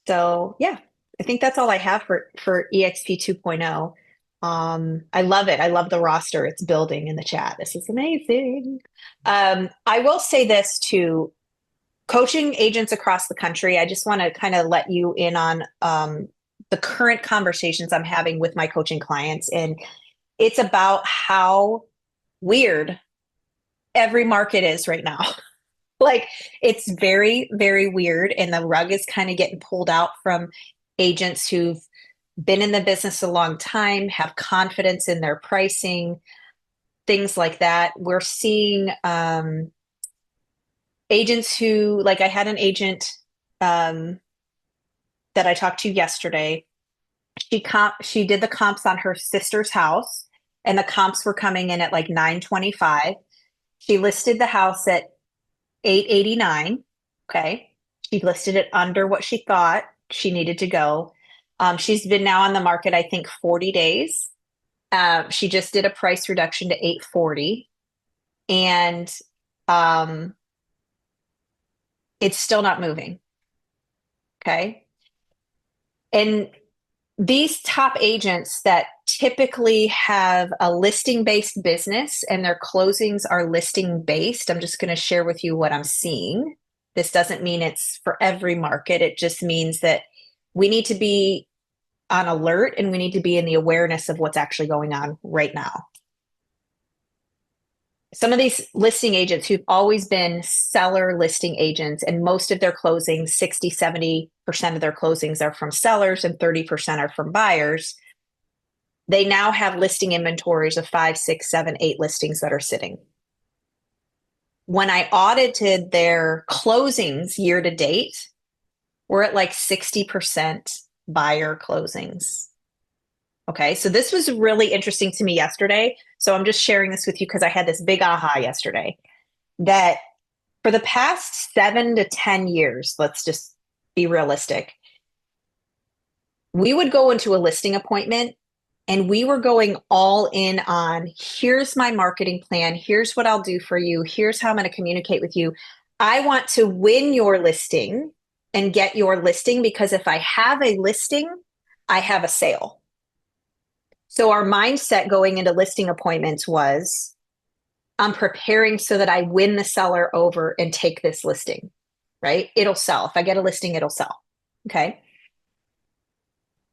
So yeah, I think that's all I have for eXp 2.0. I love it. I love the roster. It's building in the chat. This is amazing. I will say this too, coaching agents across the country. I just want to kind of let you in on the current conversations I'm having with my coaching clients. And it's about how weird every market is right now. Like it's very, very weird. And the rug is kind of getting pulled out from agents who've been in the business a long time, have confidence in their pricing, things like that. We're seeing agents who, like I had an agent that I talked to yesterday. She did the comps on her sister's house, and the comps were coming in at like 925. She listed the house at 889. Okay. She listed it under what she thought she needed to go. She's been now on the market, I think 40 days. She just did a price reduction to 840, and it's still not moving. Okay. And these top agents that typically have a listing-based business and their closings are listing-based, I'm just going to share with you what I'm seeing. This doesn't mean it's for every market. It just means that we need to be on alert and we need to be in the awareness of what's actually going on right now. Some of these listing agents who've always been seller listing agents, and most of their closings, 60, 70% of their closings are from sellers and 30% are from buyers. They now have listing inventories of 5, 6, 7, 8 listings that are sitting. When I audited their closings year to date, we're at like 60% buyer closings. Okay, so this was really interesting to me yesterday. So I'm just sharing this with you because I had this big aha yesterday that for the past 7 to 10 years, let's just be realistic, we would go into a listing appointment and we were going all in on, here's my marketing plan, here's what I'll do for you, here's how I'm going to communicate with you. I want to win your listing and get your listing, because if I have a listing, I have a sale. So our mindset going into listing appointments was, I'm preparing so that I win the seller over and take this listing, right? It'll sell. If I get a listing, it'll sell. Okay.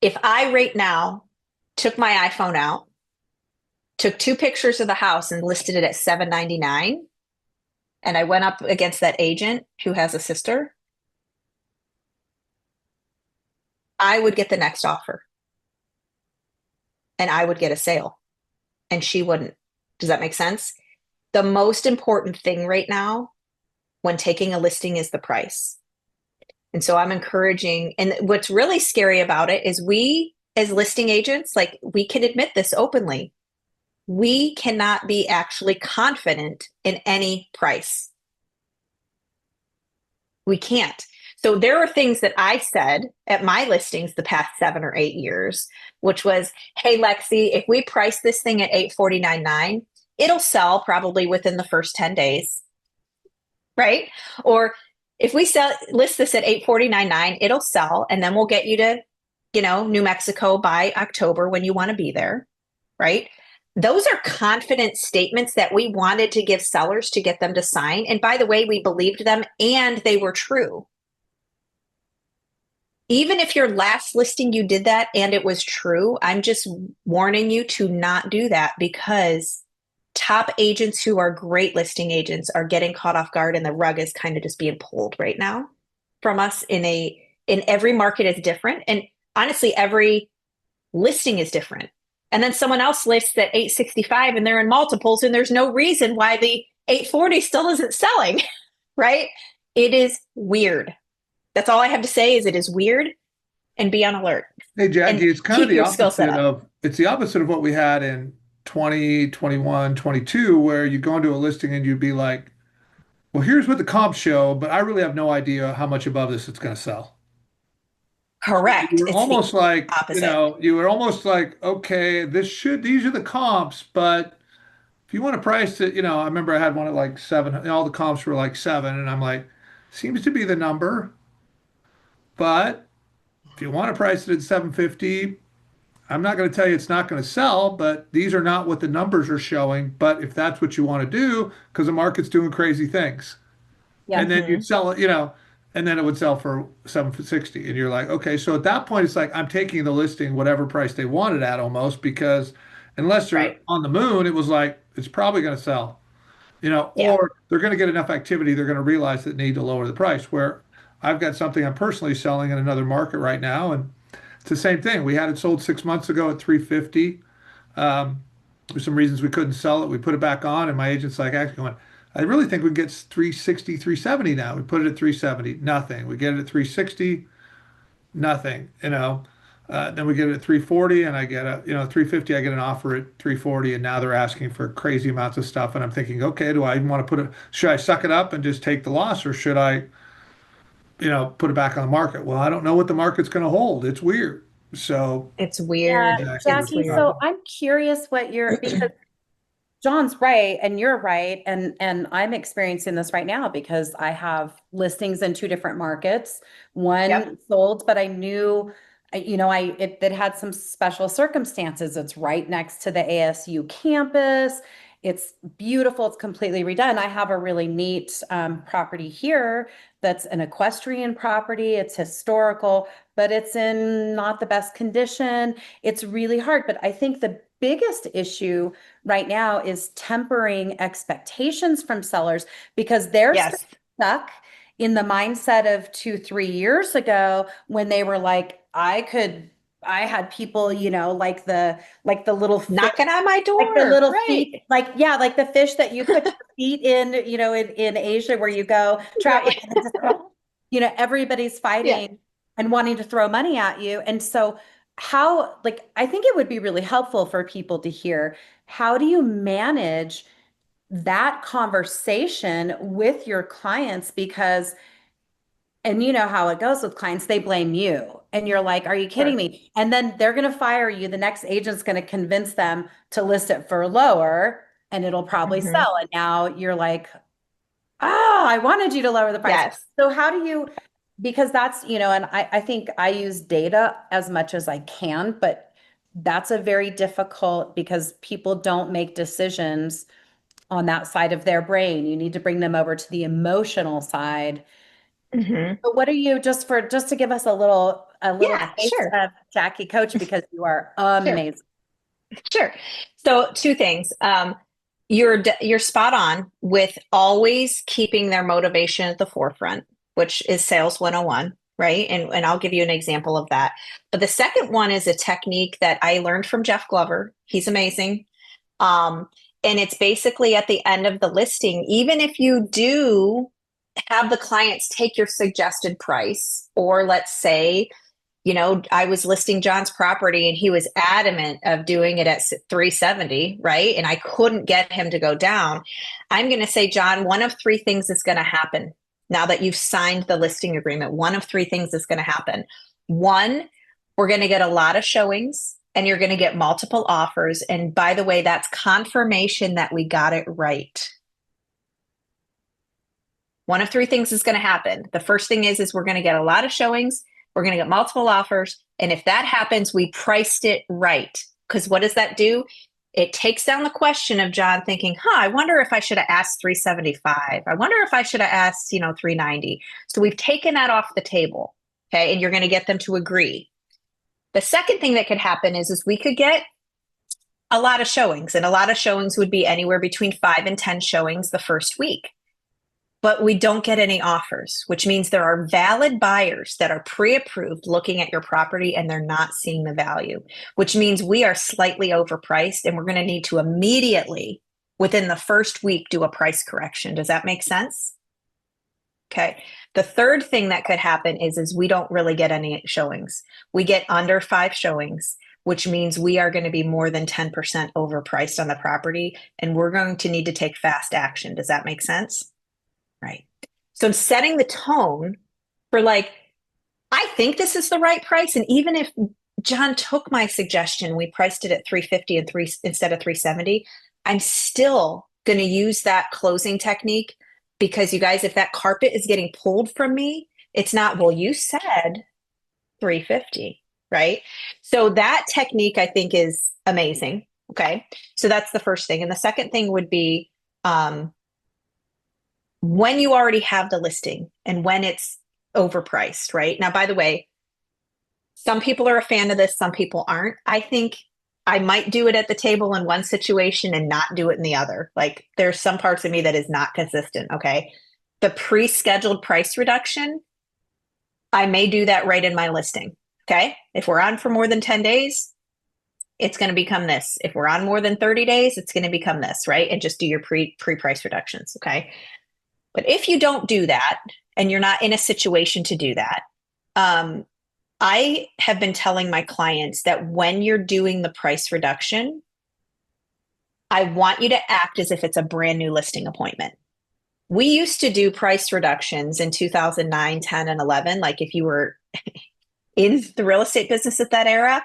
If I right now took my iPhone out, took 2 pictures of the house and listed it at $799, and I went up against that agent who has a sister, I would get the next offer and I would get a sale and she wouldn't. Does that make sense? The most important thing right now when taking a listing is the price. And so I'm encouraging, and what's really scary about it is we as listing agents, like we can admit this openly. We cannot be actually confident in any price. We can't. So there are things that I said at my listings the past 7 or 8 years, which was, hey, Lexi, if we price this thing at $849.9, it'll sell probably within the first 10 days, right? Or if we list this at $849.9, it'll sell, and then we'll get you to, New Mexico by October when you want to be there, right? Those are confident statements that we wanted to give sellers to get them to sign. And by the way, we believed them and they were true. Even if your last listing you did that and it was true, I'm just warning you to not do that, because top agents who are great listing agents are getting caught off guard, and the rug is kind of just being pulled right now from us. In every market is different. And honestly, every listing is different. And then someone else lists at $865 and they're in multiples, and there's no reason why the $840 still isn't selling, right? It is weird. That's all I have to say is it is weird, and be on alert. Hey, Jacqui, it's kind of the opposite it's the opposite of what we had in 20, 21, 22, where you go into a listing and you'd be like, well, here's what the comps show, but I really have no idea how much above this it's going to sell. Correct. You were It's almost like, opposite. you were almost like, okay, these are the comps, but if you want to price it, I remember I had one at like 7, and all the comps were like 7, and I'm like, seems to be the number, but if you want to price it at 750, I'm not going to tell you it's not going to sell, but these are not what the numbers are showing. But if that's what you want to do, because the market's doing crazy things, Yeah. and then you'd sell it, and then it would sell for 760, and you're like, okay, so at that point, it's like I'm taking the listing whatever price they want it at, almost, because unless they're Right. on the moon, it was like it's probably going to sell, Yeah. or they're going to get enough activity, they're going to realize that they need to lower the price. Where I've got something I'm personally selling in another market right now, and it's the same thing. We had it sold 6 months ago at 350. There's some reasons we couldn't sell it. We put it back on, and my agent's like, actually going, I really think we get 360, 370 now. We put it at 370, nothing. We get it at 360, nothing. Then we get it at 340, and I get 350. I get an offer at 340, and now they're asking for crazy amounts of stuff. And I'm thinking, okay, do I even want to should I suck it up and just take the loss, or should I, put it back on the market? Well, I don't know what the market's going to hold. It's weird. So It's weird. Yeah, It's Jacqui, weird. so I'm curious because John's right and you're right, and I'm experiencing this right now because I have listings in 2 different markets. One Yep. sold, but I knew, it had some special circumstances. It's right next to the ASU campus. It's beautiful. It's completely redone. I have a really neat property here that's an equestrian property. It's historical, but it's in not the best condition. It's really hard. But I think the biggest issue right now is tempering expectations from sellers, because they're Yes. stuck in the mindset of 2, 3 years ago when they were like, I had people, like the little Knocking on my door. like the little right. feet, like the fish that you put your feet in, in Asia where you go traveling, Right. and it's just, everybody's fighting and wanting to throw money at you. And so I think it would be really helpful for people to hear, how do you manage that conversation with your clients? Because, and you know how it goes with clients, they blame you. And you're like, are you kidding me? And then they're going to fire you. The next agent's going to convince them to list it for lower, and it'll probably Mhm. sell. And now you're like, oh, I wanted you to lower the price. Yes. So how do you, because that's, and I think I use data as much as I can, but that's a very difficult, because people don't make decisions on that side of their brain. You need to bring them over to the emotional side. Mhm. But what are you, just to give us a little Yeah, taste sure. of Jacqui Coach, because you are Sure. amazing. Sure. So two things. You're spot on with always keeping their motivation at the forefront, which is sales 101, right? And I'll give you an example of that. But the second one is a technique that I learned from Jeff Glover. He's amazing. Um, and it's basically at the end of the listing, even if you do have the clients take your suggested price, or let's say, I was listing John's property and he was adamant of doing it at 370, right? And I couldn't get him to go down. I'm going to say, John, one of three things is going to happen. Now that you've signed the listing agreement, one of three things is going to happen. One, we're going to get a lot of showings and you're going to get multiple offers. And by the way, that's confirmation that we got it right. One of three things is going to happen. The first thing is we're going to get a lot of showings. We're going to get multiple offers. And if that happens, we priced it right. Because what does that do? It takes down the question of John thinking, I wonder if I should have asked 375. I wonder if I should have asked, 390. So we've taken that off the table. Okay. And you're going to get them to agree. The second thing that could happen is we could get a lot of showings, and a lot of showings would be anywhere between 5 and 10 showings the first week. But we don't get any offers, which means there are valid buyers that are pre-approved looking at your property and they're not seeing the value, which means we are slightly overpriced and we're going to need to immediately, within the first week, do a price correction. Does that make sense? Okay. The third thing that could happen is we don't really get any showings. We get under 5 showings, which means we are going to be more than 10% overpriced on the property, and we're going to need to take fast action. Does that make sense? Right. So I'm setting the tone for I think this is the right price. And even if John took my suggestion, we priced it at 350 and instead of 370, I'm still going to use that closing technique, because you guys, if that carpet is getting pulled from me, it's not, well, you said 350, right? So that technique I think is amazing. Okay. So that's the first thing. And the second thing would be, when you already have the listing and when it's overpriced, right? Now, by the way, some people are a fan of this, some people aren't. I think I might do it at the table in one situation and not do it in the other. Like, there's some parts of me that is not consistent, okay? The pre-scheduled price reduction, I may do that right in my listing, okay? If we're on for more than 10 days, it's going to become this. If we're on more than 30 days, it's going to become this, right? And just do your pre-price reductions, okay? But if you don't do that and you're not in a situation to do that, I have been telling my clients that when you're doing the price reduction, I want you to act as if it's a brand new listing appointment. We used to do price reductions in 2009, 10, and 11. Like, if you were in the real estate business at that era,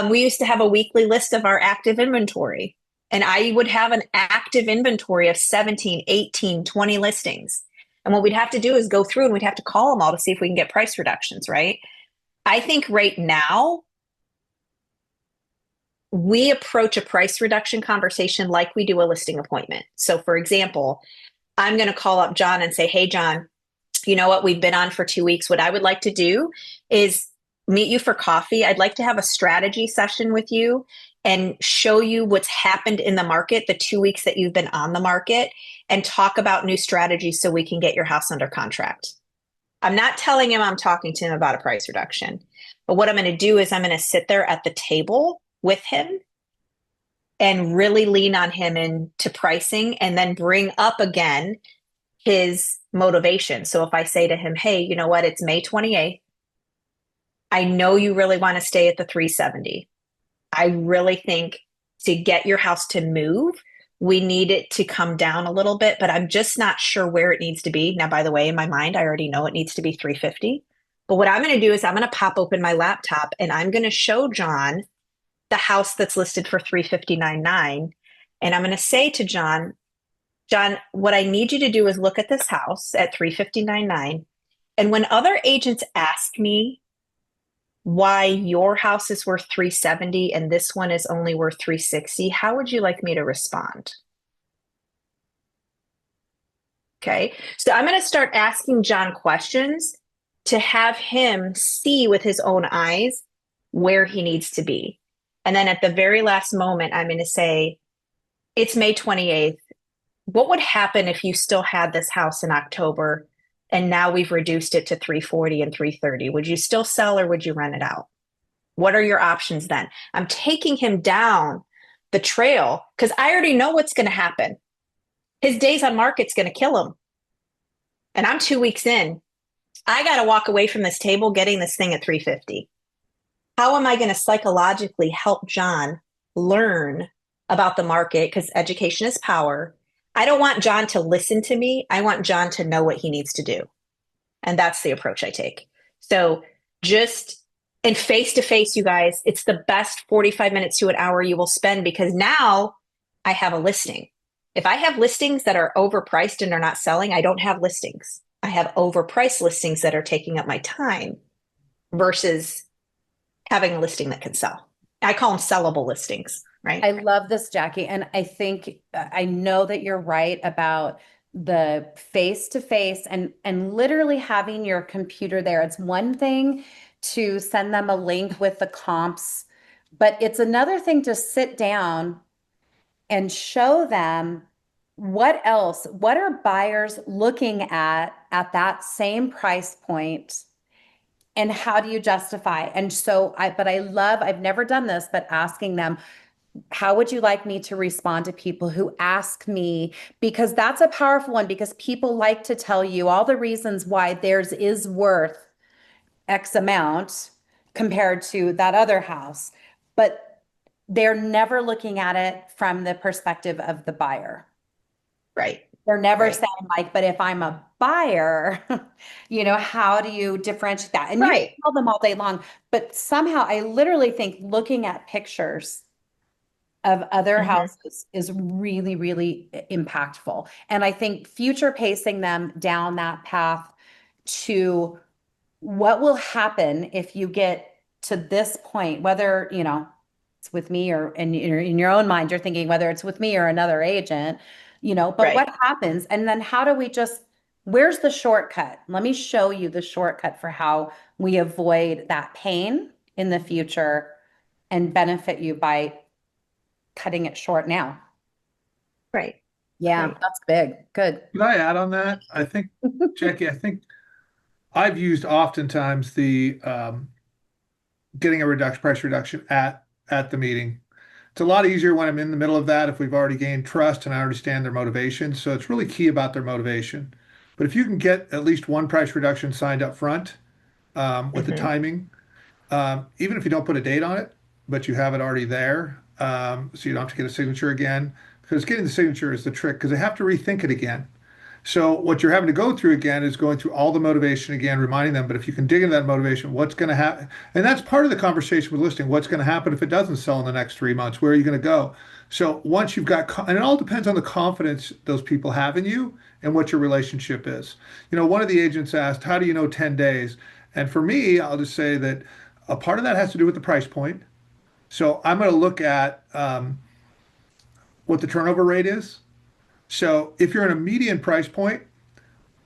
we used to have a weekly list of our active inventory. And I would have an active inventory of 17, 18, 20 listings. And what we'd have to do is go through and we'd have to call them all to see if we can get price reductions, right? I think right now, we approach a price reduction conversation like we do a listing appointment. So for example, I'm going to call up John and say, hey, John, you know what? We've been on for 2 weeks. What I would like to do is meet you for coffee. I'd like to have a strategy session with you and show you what's happened in the market, the 2 weeks that you've been on the market, and talk about new strategies so we can get your house under contract. I'm not telling him I'm talking to him about a price reduction, but what I'm going to do is I'm going to sit there at the table with him and really lean on him into pricing, and then bring up again his motivation. So if I say to him, hey, you know what? It's May 28th. I know you really want to stay at the 370. I really think to get your house to move, we need it to come down a little bit, but I'm just not sure where it needs to be. Now, by the way, in my mind, I already know it needs to be 350. But what I'm going to do is I'm going to pop open my laptop and I'm going to show John the house that's listed for 359.9. And I'm going to say to John, what I need you to do is look at this house at 359.9. And when other agents ask me why your house is worth 370 and this one is only worth 360, how would you like me to respond? Okay. So I'm going to start asking John questions to have him see with his own eyes where he needs to be. And then at the very last moment, I'm going to say, it's May 28th. What would happen if you still had this house in October and now we've reduced it to 340 and 330? Would you still sell or would you rent it out? What are your options then? I'm taking him down the trail because I already know what's going to happen. His days on market's going to kill him. And I'm 2 weeks in. I got to walk away from this table getting this thing at 350. How am I going to psychologically help John learn about the market? Because education is power. I don't want John to listen to me. I want John to know what he needs to do. And that's the approach I take. So just in face-to-face, you guys, it's the best 45 minutes to an hour you will spend because now I have a listing. If I have listings that are overpriced and are not selling, I don't have listings. I have overpriced listings that are taking up my time versus having a listing that can sell. I call them sellable listings, right? I love this, Jacqui. And I think I know that you're right about the face-to-face and literally having your computer there. It's one thing to send them a link with the comps, but it's another thing to sit down and show them what else, what are buyers looking at that same price point and how do you justify? And so I've never done this, but asking them, how would you like me to respond to people who ask me? Because that's a powerful one because people like to tell you all the reasons why theirs is worth X amount compared to that other house. But they're never looking at it from the perspective of the buyer. Right. They're never Right. saying like, but if I'm a buyer, how do you differentiate that? And you can Right. tell them all day long, but somehow I literally think looking at pictures of other Mhm. houses is really, really impactful. And I think future pacing them down that path to what will happen if you get to this point, whether, it's with me or in your own mind, you're thinking whether it's with me or another agent, but Right. what happens? And then how do we where's the shortcut? Let me show you the shortcut for how we avoid that pain in the future and benefit you by cutting it short now. Right. Yeah, Right. that's big. Good. Could I add on that? I think, Jacqui, I think I've used oftentimes the getting a price reduction at the meeting. It's a lot easier when I'm in the middle of that if we've already gained trust and I understand their motivation. So it's really key about their motivation. But if you can get at least one price reduction signed up front with the Mhm. timing, even if you don't put a date on it, but you have it already there, so you don't have to get a signature again, because getting the signature is the trick, because they have to rethink it again. So what you're having to go through again is going through all the motivation again, reminding them. But if you can dig into that motivation, what's going to happen? And that's part of the conversation with listing. What's going to happen if it doesn't sell in the next 3 months? Where are you going to go? So once you've got, and it all depends on the confidence those people have in you and what your relationship is. One of the agents asked, "How do you know 10 days?" And for me, I'll just say that a part of that has to do with the price point. So I'm going to look at what the turnover rate is. So if you're in a median price point,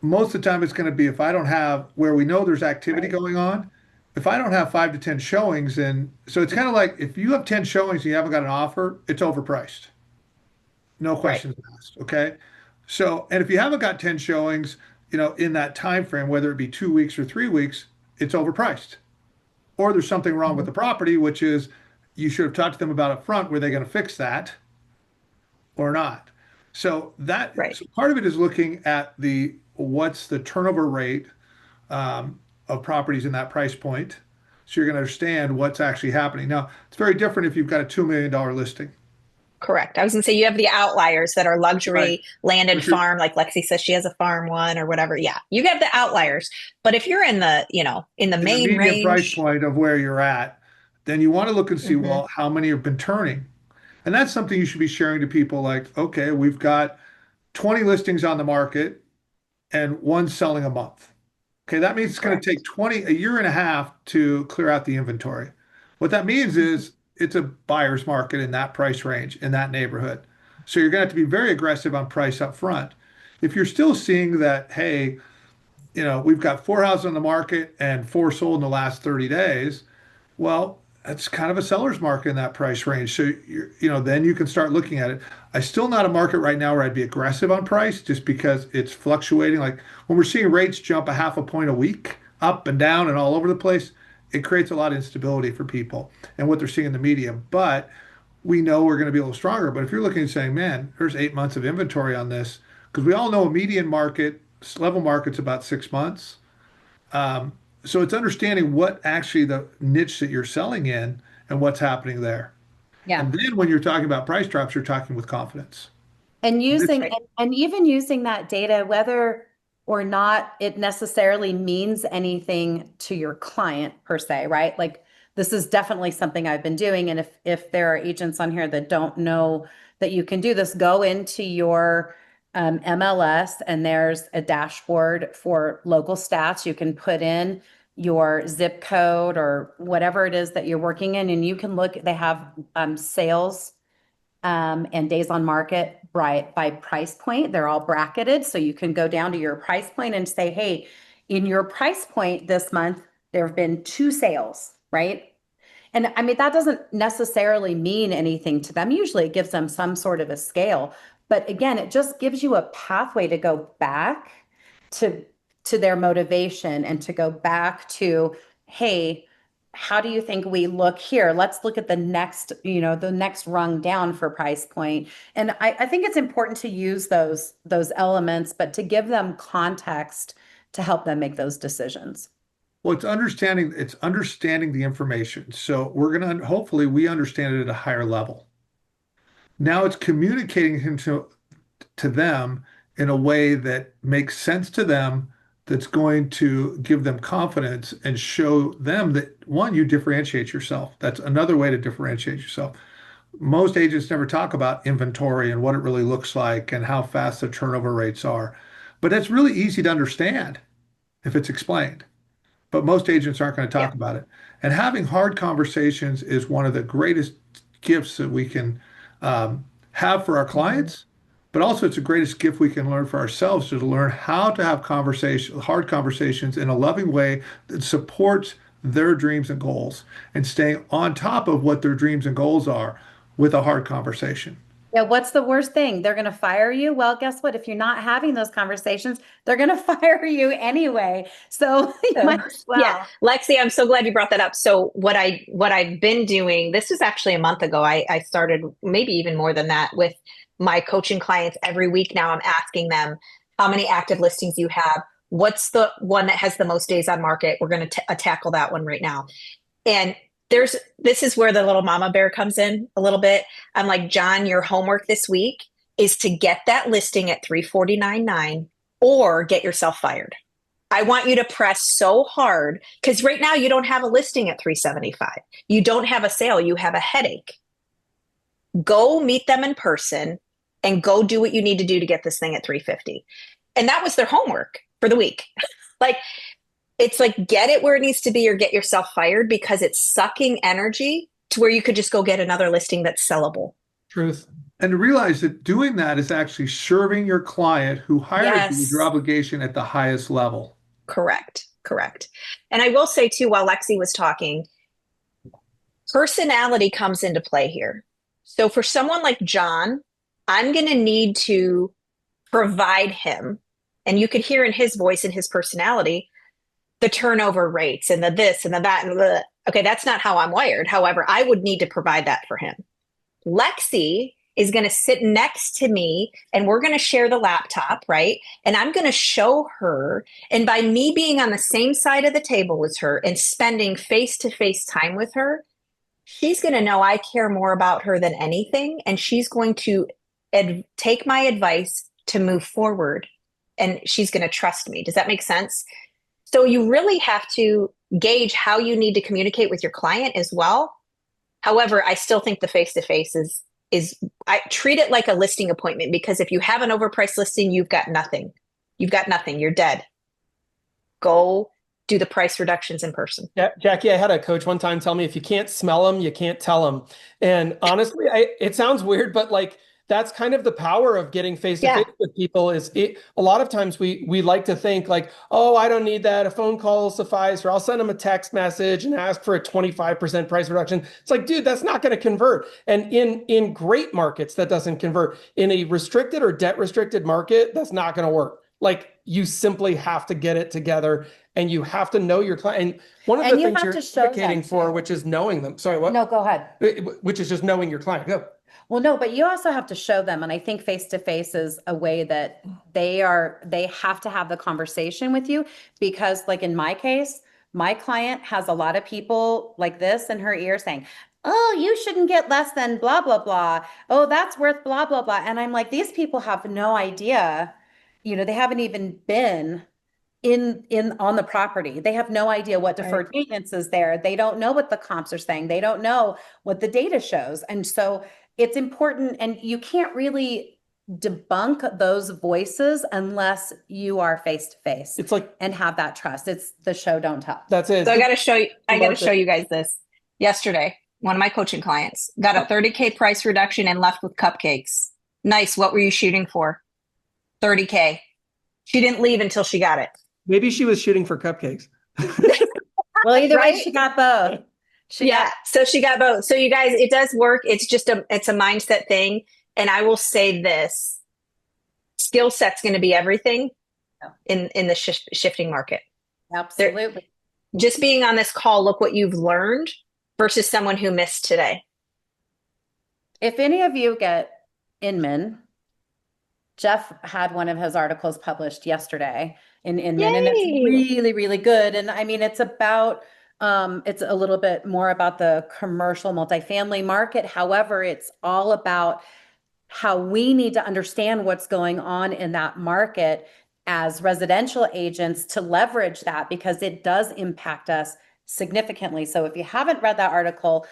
most of the time it's going to be if I don't have where we know there's activity Right. going on, if I don't have 5 to 10 showings, and so it's kind of like if you have 10 showings and you haven't got an offer, it's overpriced. No Right. questions asked. Okay. So, and if you haven't got 10 showings, in that time frame, whether it be 2 weeks or 3 weeks, it's overpriced. Or there's something wrong with Mhm. the property, which is you should have talked to them about up front. Were they going to fix that or not? So part of it is looking at what's the turnover rate of properties in that price point. So you're going to understand what's actually happening. Now, it's very different if you've got a $2 million listing. Correct. I was going to say you have the outliers that are Right. luxury landed But you're farm, like Lexi says she has a farm one or whatever. Yeah, you have the outliers. But if you're in the in the main median price range, point of where you're at, then you want to look and see, mhm, well, how many have been turning? And that's something you should be sharing to people like, okay, we've got 20 listings on the market and one selling a month. Okay, that means it's going to take a year and a half to clear out the inventory. What that means is it's a buyer's market in that price range, in that neighborhood. So you're going to have to be very aggressive on price up front. If you're still seeing that, hey, we've got four houses on the market and four sold in the last 30 days, well, that's kind of a seller's market in that price range. So then you can start looking at it. I still not a market right now where I'd be aggressive on price just because it's fluctuating. Like when we're seeing rates jump a half a point a week, up and down and all over the place, it creates a lot of instability for people and what they're seeing in the media. But we know we're going to be a little stronger. But if you're looking and saying, man, there's 8 months of inventory on this, because we all know a median market, level market's about 6 months. So it's understanding what actually the niche that you're selling in and what's happening there. Yeah. And then when you're talking about price drops, you're talking with confidence. And even using that data, whether or not it necessarily means anything to your client per se, right? Like this is definitely something I've been doing. And if there are agents on here that don't know that you can do this, go into your MLS and there's a dashboard for local stats. You can put in your zip code or whatever it is that you're working in, and you can look, they have sales and days on market by price point. They're all bracketed. So you can go down to your price point and say, hey, in your price point this month, there have been 2 sales, right? And I mean, that doesn't necessarily mean anything to them. Usually it gives them some sort of a scale. But again, it just gives you a pathway to go back to their motivation and to go back to, hey, how do you think we look here? Let's look at the next rung down for price point. And I think it's important to use those elements, but to give them context to help them make those decisions. Well, it's understanding the information. So hopefully we understand it at a higher level. Now it's communicating to them in a way that makes sense to them, that's going to give them confidence and show them that, one, you differentiate yourself. That's another way to differentiate yourself. Most agents never talk about inventory and what it really looks like and how fast the turnover rates are. But it's really easy to understand if it's explained. But most agents aren't going to talk about it. And having hard conversations is one of the greatest gifts that we can have for our clients. But also, it's the greatest gift we can learn for ourselves, to learn how to have hard conversations in a loving way that supports their dreams and goals, and staying on top of what their dreams and goals are with a hard conversation. Yeah, what's the worst thing? They're going to fire you? Well, guess what? If you're not having those conversations, they're going to fire you anyway. So you might as well. Yeah, Lexi, I'm so glad you brought that up. So what I've been doing, this was actually a month ago. I started, maybe even more than that, with my coaching clients. Every week now I'm asking them, how many active listings you have? What's the one that has the most days on market? We're going to tackle that one right now. And this is where the little mama bear comes in a little bit. I'm like, John, your homework this week is to get that listing at 349.9 or get yourself fired. I want you to press so hard, because right now you don't have a listing at 375. You don't have a sale. You have a headache. Go meet them in person and go do what you need to do to get this thing at 350. And that was their homework for the week. It's like, get it where it needs to be or get yourself fired, because it's sucking energy to where you could just go get another listing that's sellable. Truth. And to realize that doing that is actually serving your client who hired you with your obligation at the highest level. Correct. And I will say too, while Lexi was talking, personality comes into play here. So for someone like John, I'm going to need to provide him, and you could hear in his voice and his personality, the turnover rates and the this and the that and the, okay, that's not how I'm wired. However, I would need to provide that for him. Lexi is going to sit next to me and we're going to share the laptop, right? And I'm going to show her. And by me being on the same side of the table with her and spending face-to-face time with her, she's going to know I care more about her than anything. And she's going to take my advice to move forward. And she's going to trust me. Does that make sense? So you really have to gauge how you need to communicate with your client as well. However, I still think the face-to-face I treat it like a listing appointment, because if you have an overpriced listing, you've got nothing. You're dead. go do the price reductions in person. Yeah, Jacqui, I had a coach one time tell me if you can't smell them, you can't tell them. And honestly, it sounds weird, but like that's kind of the power of getting face to face with people is a lot of times we like to think like, oh, I don't need that. A phone call will suffice, or I'll send them a text message and ask for a 25% price reduction. It's like, dude, that's not going to convert. And in great markets, that doesn't convert. In a restricted or debt restricted market, that's not going to work. Like you simply have to get it together and you have to know your client. And one of the things you're advocating for, which is knowing them. Sorry, what? No, go ahead. Which is just knowing your client. Go. Well, no, but you also have to show them. And I think face-to-face is a way that they have to have the conversation with you, because like in my case, my client has a lot of people like this in her ear saying, oh, you shouldn't get less than blah, blah, blah. Oh, that's worth blah, blah, blah. And I'm like, these people have no idea, they haven't even been in on the property. They have no idea what deferred maintenance is there. They don't know what the comps are saying. They don't know what the data shows. And so it's important, and you can't really debunk those voices unless you are face to face. It's like, and have that trust. It's the show, don't tell. That's it. So I got to show you guys this. Yesterday, one of my coaching clients got a 30K price reduction and left with cupcakes. Nice. What were you shooting for? 30K. She didn't leave until she got it. Maybe she was shooting for cupcakes. Well, either way, she got both. So she got both. So you guys, it does work. It's a mindset thing. And I will say this, skill set's going to be everything in the shifting market. Absolutely. Just being on this call, look what you've learned versus someone who missed today. If any of you get Inman, Jeff had one of his articles published yesterday in Inman, and it's really, really good. And I mean, it's about, it's a little bit more about the commercial multifamily market. However, it's all about how we need to understand what's going on in that market as residential agents to leverage that, because it does impact us significantly. So if you haven't read that article,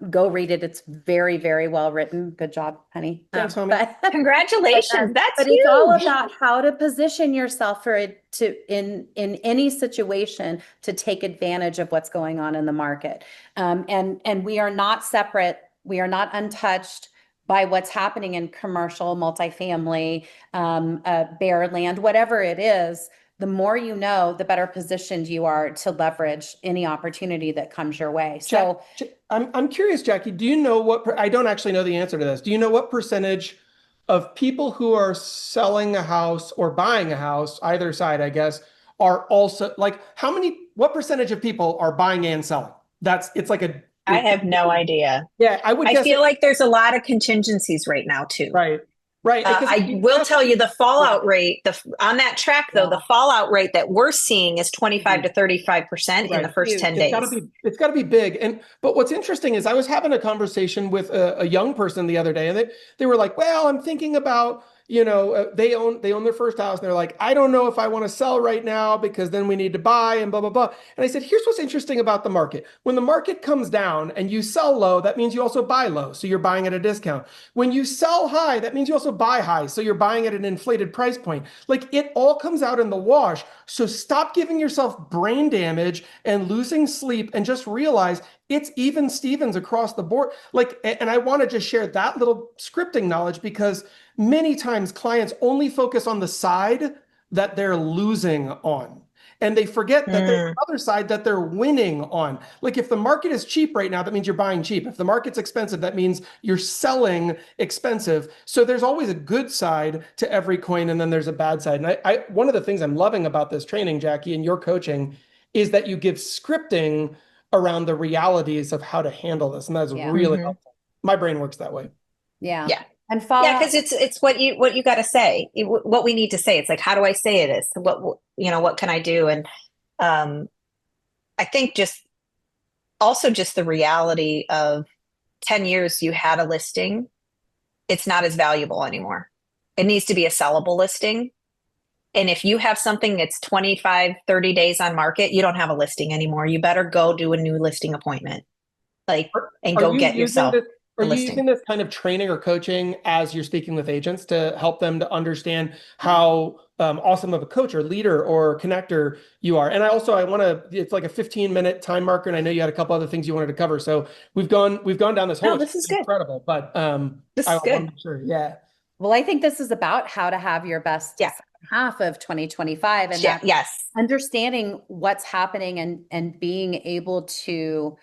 go read it. It's very, very well written. Good job, honey. Thanks, homie. Congratulations. That's huge. It's all about how to position yourself for it in any situation to take advantage of what's going on in the market. And we are not separate. We are not untouched by what's happening in commercial, multifamily, bare land, whatever it is. The more you know, the better positioned you are to leverage any opportunity that comes your way. So I'm curious, Jacqui, do you know I don't actually know the answer to this. Do you know what percentage of people who are selling a house or buying a house, either side, I guess, are also like, what percentage of people are buying and selling? I have no idea. Yeah, I feel like there's a lot of contingencies right now too. Right. I will tell you the fallout rate on that track, though, the fallout rate that we're seeing is 25 to 35% in the first 10 days. It's got to be big. But what's interesting is I was having a conversation with a young person the other day, and they were like, well, I'm thinking about, they own their first house, and they're like, I don't know if I want to sell right now because then we need to buy and blah, blah, blah. And I said, here's what's interesting about the market. When the market comes down and you sell low, that means you also buy low. So you're buying at a discount. When you sell high, that means you also buy high. So you're buying at an inflated price point. Like it all comes out in the wash. So stop giving yourself brain damage and losing sleep and just realize it's even Stevens across the board. And I want to just share that little scripting knowledge, because many times clients only focus on the side that they're losing on. And they forget that there's another side that they're winning on. Like if the market is cheap right now, that means you're buying cheap. If the market's expensive, that means you're selling expensive. So there's always a good side to every coin, and then there's a bad side. And one of the things I'm loving about this training, Jacqui, and your coaching, is that you give scripting around the realities of how to handle this. And that's really helpful. My brain works that way. Yeah. And because it's what you got to say, what we need to say. It's like, how do I say this? What can I do? And I think just the reality of 10 years you had a listing, it's not as valuable anymore. It needs to be a sellable listing. And if you have something that's 25, 30 days on market, you don't have a listing anymore. You better go do a new listing appointment, and go get yourself. Are you using this kind of training or coaching as you're speaking with agents to help them to understand how awesome of a coach or leader or connector you are. And I want to, it's like a 15-minute time marker. And I know you had a couple other things you wanted to cover. So we've gone down this whole, No, this is good. incredible, but This I is want to good. make sure. Yeah. Well, I think this is about how to have your best Yeah. half of 2025 and Yeah. that Yes. understanding what's happening and being able to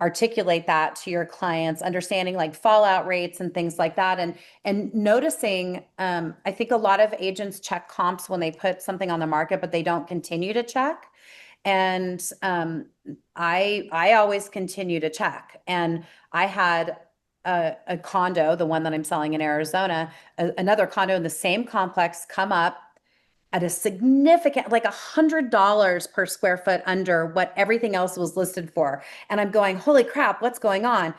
articulate that to your clients, understanding like fallout rates and things like that. And noticing, I think a lot of agents check comps when they put something on the market, but they don't continue to check. And I always continue to check. And I had a condo, the one that I'm selling in Arizona, another condo in the same complex come up at a significant, like $100 per square foot under what everything else was listed for. And I'm going, holy crap, what's going on?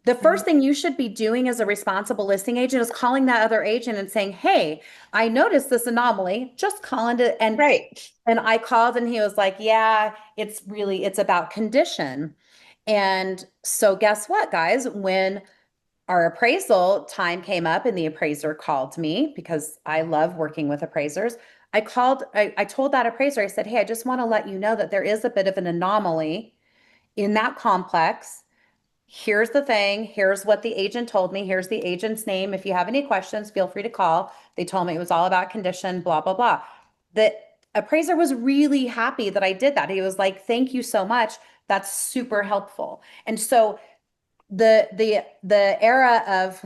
The first thing you should be doing as a responsible listing agent is calling that other agent and saying, hey, I noticed this anomaly, just calling to, and Right. and I called and he was like, yeah, it's about condition. And so guess what, guys, when our appraisal time came up and the appraiser called me because I love working with appraisers. I told that appraiser, I said, hey, I just want to let you know that there is a bit of an anomaly in that complex. Here's the thing. Here's what the agent told me. Here's the agent's name. If you have any questions, feel free to call. They told me it was all about condition, blah, blah, blah. The appraiser was really happy that I did that. He was like, thank you so much. That's super helpful. And so the era of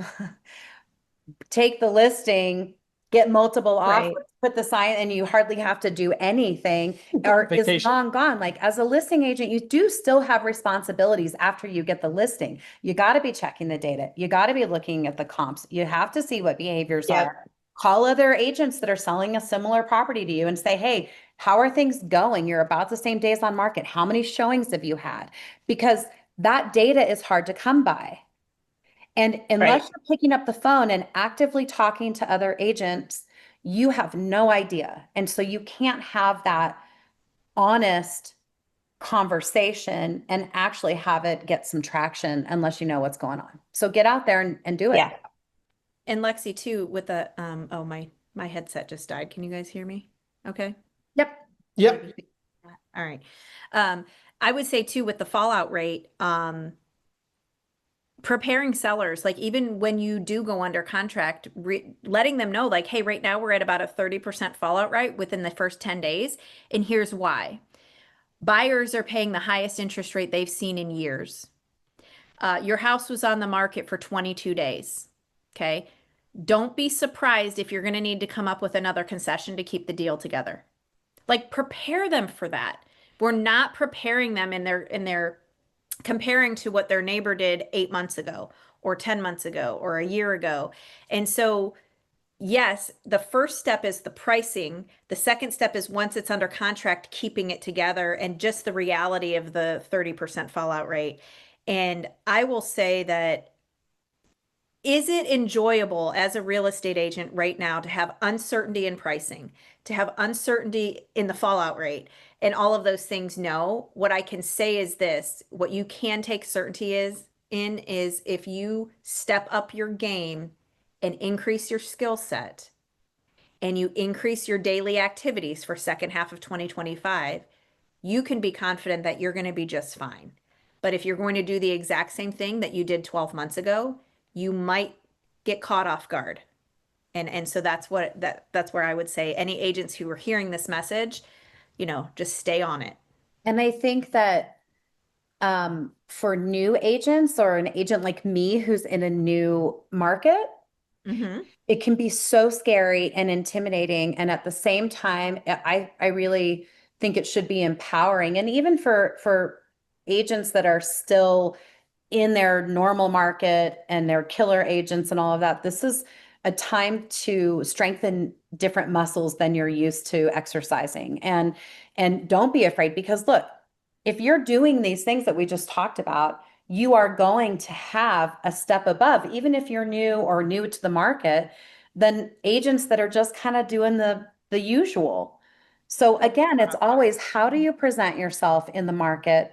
take the listing, get multiple offers, Right. put the sign, and you hardly have to do anything, or is Vacation. long gone. Like as a listing agent, you do still have responsibilities after you get the listing. You got to be checking the data. You got to be looking at the comps. You have to see what behaviors Yep. are. Call other agents that are selling a similar property to you and say, hey, how are things going? You're about the same days on market. How many showings have you had? Because that data is hard to come by. And unless Right. you're picking up the phone and actively talking to other agents, you have no idea. And so you can't have that honest conversation and actually have it get some traction unless you know what's going on. So get out there and do it. Yeah. And Lexi too with the oh my headset just died. Can you guys hear me? Okay. Yep. Yep. All right. I would say too with the fallout rate, preparing sellers, like even when you do go under contract, letting them know like, hey, right now we're at about a 30% fallout rate within the first 10 days. And here's why. Buyers are paying the highest interest rate they've seen in years. Your house was on the market for 22 days. Okay. Don't be surprised if you're going to need to come up with another concession to keep the deal together. Like prepare them for that. We're not preparing them in their comparing to what their neighbor did 8 months ago or 10 months ago or a year ago. And so, yes, the first step is the pricing. The second step is once it's under contract, keeping it together and just the reality of the 30% fallout rate. And I will say that is it enjoyable as a real estate agent right now to have uncertainty in pricing, to have uncertainty in the fallout rate, and all of those things? No. What I can say is this, what you can take certainty is if you step up your game and increase your skill set and you increase your daily activities for second half of 2025, you can be confident that you're going to be just fine. But if you're going to do the exact same thing that you did 12 months ago, you might get caught off guard. And so that's where I would say any agents who are hearing this message, just stay on it. And I think that for new agents or an agent like me who's in a new market, it can be so scary and intimidating. And at the same time, I really think it should be empowering. And even for agents that are still in their normal market and their killer agents and all of that, this is a time to strengthen different muscles than you're used to exercising. And don't be afraid, because look, if you're doing these things that we just talked about, you are going to have a step above, even if you're new or new to the market, than agents that are just kind of doing the usual. So again, it's always, how do you present yourself in the market?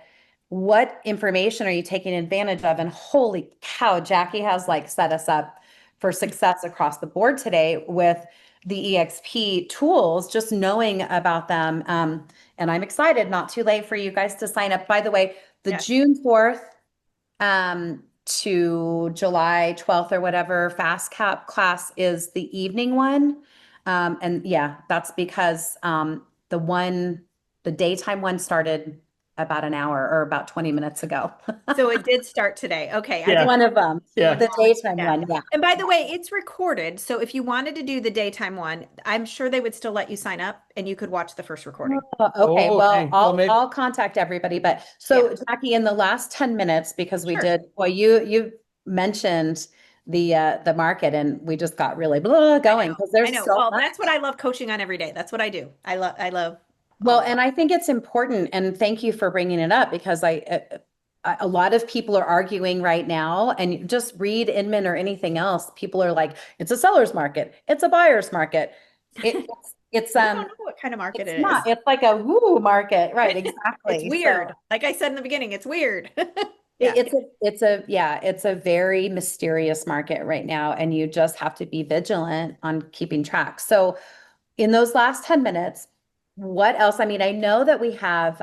What information are you taking advantage of? And holy cow, Jacqui has like set us up for success across the board today with the EXP tools, just knowing about them. And I'm excited, not too late for you guys to sign up. By the way, the June 4th to July 12th or whatever fast cap class is the evening one. And yeah, that's because the daytime one started about an hour or about 20 minutes ago. So it did start today. Okay. Yeah. One of them. Yeah. The daytime Yeah. one. Yeah. And by the way, it's recorded. So if you wanted to do the daytime one, I'm sure they would still let you sign up and you could watch the first recording. Okay. Oh, Well, okay. Well, maybe. I'll contact everybody. But so Jacqui, in the last 10 minutes, because we Sure. did, well, you mentioned the market and we just got really going because there's I know. so Well, much. that's what I love coaching on every day. That's what I do. I love. Well, and I think it's important, and thank you for bringing it up because a lot of people are arguing right now, and you just read Inman or anything else. People are like, it's a seller's market, it's a buyer's market. It's I don't know what kind of market it's it not. is. It's like a woo market, right? Exactly. It's weird. Like I said in the beginning, it's weird. Yeah. It's a very mysterious market right now, and you just have to be vigilant on keeping track. So in those last 10 minutes, what else? I mean, I know that we have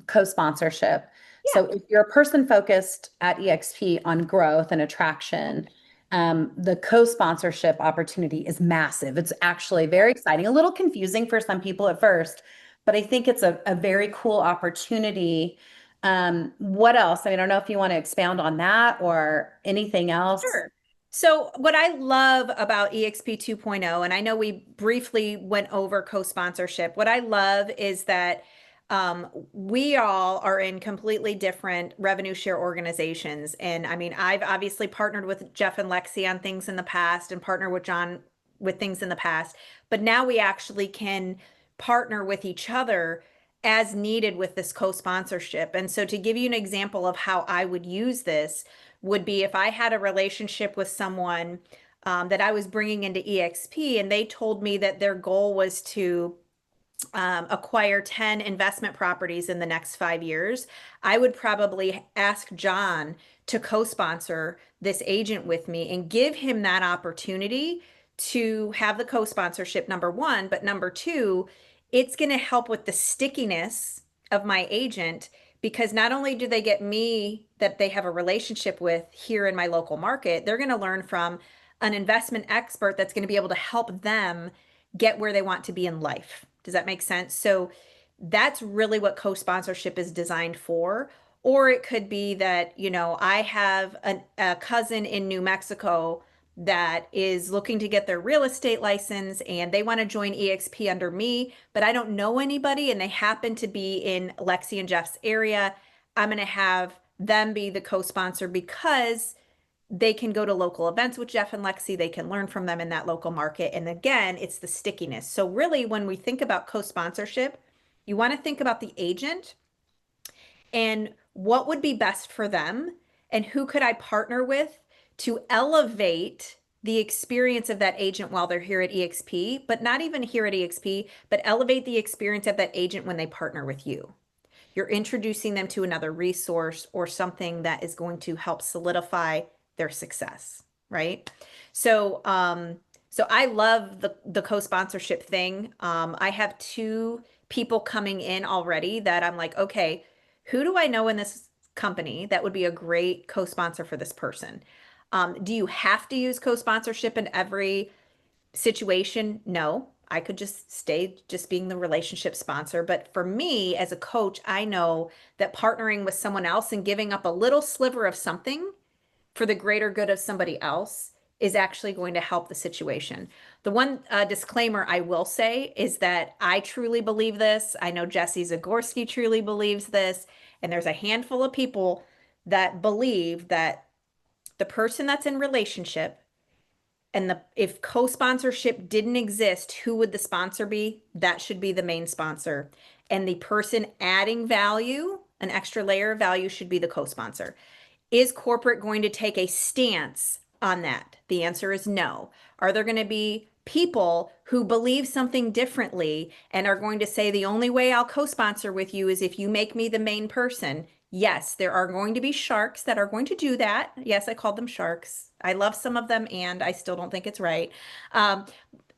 co-sponsorship. So if you're a person focused at eXp on growth and attraction, the co-sponsorship opportunity is massive. It's actually very exciting, a little confusing for some people at first, but I think it's a very cool opportunity. What else? I mean, I don't know if you want to expound on that or anything else. Sure. So what I love about eXp 2.0, and I know we briefly went over co-sponsorship, what I love is that we all are in completely different revenue share organizations. And I mean, I've obviously partnered with Jeff and Lexi on things in the past and partnered with John with things in the past, but now we actually can partner with each other as needed with this co-sponsorship. And so to give you an example of how I would use this would be if I had a relationship with someone that I was bringing into eXp and they told me that their goal was to acquire 10 investment properties in the next 5 years, I would probably ask John to co-sponsor this agent with me and give him that opportunity to have the co-sponsorship, number one, but number two, it's going to help with the stickiness of my agent because not only do they get me that they have a relationship with here in my local market, they're going to learn from an investment expert that's going to be able to help them get where they want to be in life. Does that make sense? So that's really what co-sponsorship is designed for. Or it could be that, you know, I have a cousin in New Mexico that is looking to get their real estate license and they want to join eXp under me, but I don't know anybody and they happen to be in Lexi and Jeff's area. I'm going to have them be the co-sponsor because they can go to local events with Jeff and Lexi. They can learn from them in that local market. And again, it's the stickiness. So really, when we think about co-sponsorship, you want to think about the agent and what would be best for them and who could I partner with to elevate the experience of that agent while they're here at eXp, but not even here at eXp, but elevate the experience of that agent when they partner with you. You're introducing them to another resource or something that is going to help solidify their success, right? So, so I love the co-sponsorship thing. I have 2 people coming in already that I'm like, okay, who do I know in this company that would be a great co-sponsor for this person? Do you have to use co-sponsorship in every situation? No. I could just stay just being the relationship sponsor. But for me as a coach, I know that partnering with someone else and giving up a little sliver of something for the greater good of somebody else is actually going to help the situation. The one disclaimer I will say is that I truly believe this. I know Jesse Zagorski truly believes this. And there's a handful of people that believe that the person that's in relationship and if co-sponsorship didn't exist, who would the sponsor be? That should be the main sponsor. And the person adding value, an extra layer of value, should be the co-sponsor. Is corporate going to take a stance on that? The answer is no. Are there going to be people who believe something differently and are going to say the only way I'll co-sponsor with you is if you make me the main person? Yes, there are going to be sharks that are going to do that. Yes, I called them sharks. I love some of them and I still don't think it's right.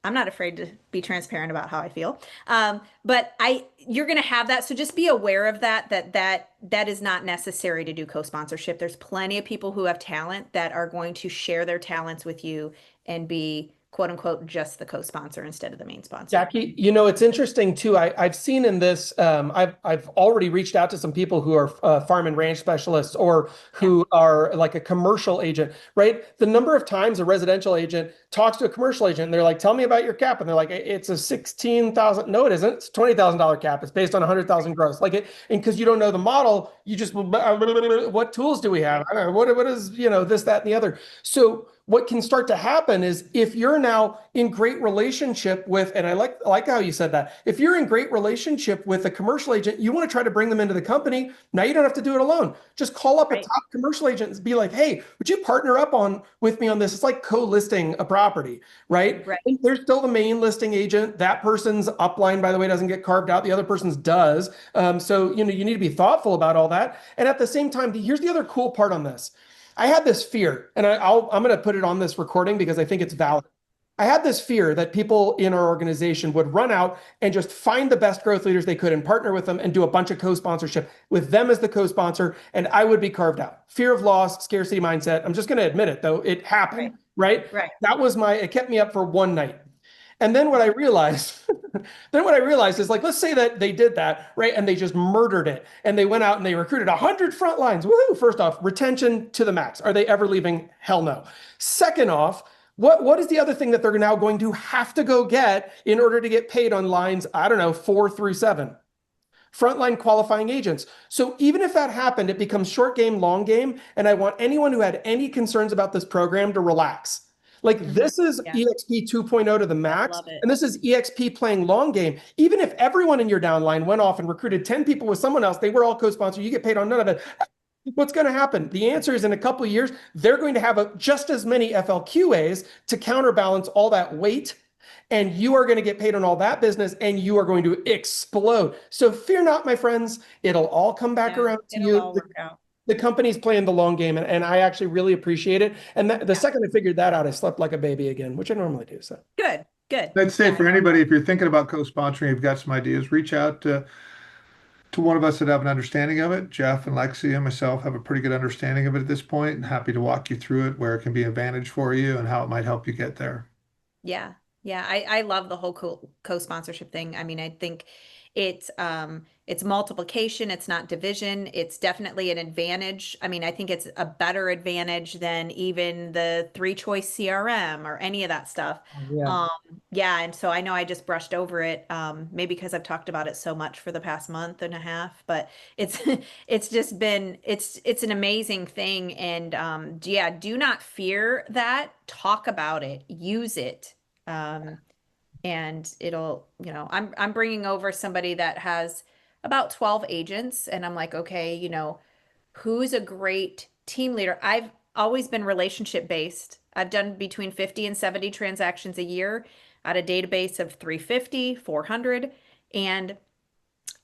I'm not afraid to be transparent about how I feel. But you're going to have that. So just be aware of that is not necessary to do co-sponsorship. There's plenty of people who have talent that are going to share their talents with you and be quote unquote just the co-sponsor instead of the main sponsor. Jacqui, it's interesting too. I've seen in this, I've already reached out to some people who are farm and ranch specialists or who are like a commercial agent, right? The number of times a residential agent talks to a commercial agent and they're like, tell me about your cap. And they're like, it's a 16,000. No, it isn't. It's $20,000 cap. It's based on 100,000 gross. Like it, and because you don't know the model, you just, what tools do we have? I don't know, what is, this, that, and the other. So what can start to happen is if you're now in great relationship with, and I like how you said that, if you're in great relationship with a commercial agent, you want to try to bring them into the company. Now you don't have to do it alone. Just call up a top commercial agent and be like, hey, would you partner up with me on this? It's like co-listing a property, right? There's still the main listing agent. That person's upline, by the way, doesn't get carved out. The other person's does. So, you need to be thoughtful about all that. And at the same time, here's the other cool part on this. I had this fear, and I'm going to put it on this recording because I think it's valid. I had this fear that people in our organization would run out and just find the best growth leaders they could and partner with them and do a bunch of co-sponsorship with them as the co-sponsor, and I would be carved out. Fear of loss, scarcity mindset. I'm just going to admit it, though. It happened, right? That was it kept me up for one night. And then what I realized, is like, let's say that they did that, right? And they just murdered it. And they went out and they recruited 100 front lines. Woohoo! First off, retention to the max. Are they ever leaving? Hell no. Second off, what is the other thing that they're now going to have to go get in order to get paid on lines, 4 through 7? Frontline qualifying agents. So even if that happened, it becomes short game, long game. And I want anyone who had any concerns about this program to relax. Like this is eXp 2.0 to the max, and this is eXp playing long game. Even if everyone in your downline went off and recruited 10 people with someone else, they were all co-sponsored, you get paid on none of it. What's going to happen? The answer is in a couple of years, they're going to have just as many FLQAs to counterbalance all that weight, and you are going to get paid on all that business, and you are going to explode. So fear not, my friends. It'll all come back around to you. All work out. The company's playing the long game, and I actually really appreciate it. And the second I figured that out, I slept like a baby again, which I normally do. So good. I'd say for anybody, if you're thinking about co-sponsoring, you've got some ideas, reach out to one of us that have an understanding of it. Jeff and Lexi and myself have a pretty good understanding of it at this point, and happy to walk you through it, where it can be an advantage for you and how it might help you get there. Yeah. I love the whole co-sponsorship thing. I mean, I think it's multiplication. It's not division. It's definitely an advantage. I mean, I think it's a better advantage than even the 3-choice CRM or any of that stuff. And so I know I just brushed over it, maybe because I've talked about it so much for the past month and a half, but it's just been, it's an amazing thing. And do not fear that. Talk about it, use it. And it'll, I'm bringing over somebody that has about 12 agents, and I'm like, okay, who's a great team leader? I've always been relationship based. I've done between 50 and 70 transactions a year at a database of 350, 400. And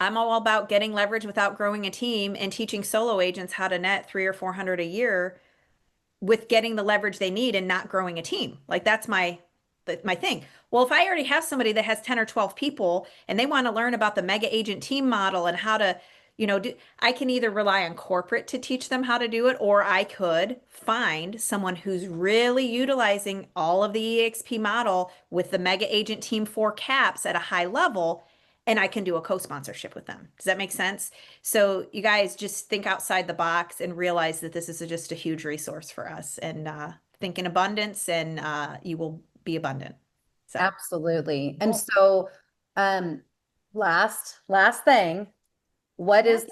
I'm all about getting leverage without growing a team and teaching solo agents how to net 300 or 400 a year with getting the leverage they need and not growing a team. Like that's my thing. Well, if I already have somebody that has 10 or 12 people and they want to learn about the mega agent team model and how to, I can either rely on corporate to teach them how to do it, or I could find someone who's really utilizing all of the eXp model with the mega agent team 4 caps at a high level, and I can do a co-sponsorship with them. Does that make sense? So you guys just think outside the box and realize that this is just a huge resource for us, and think in abundance, and you will be abundant. So. Absolutely. And so, last thing, what is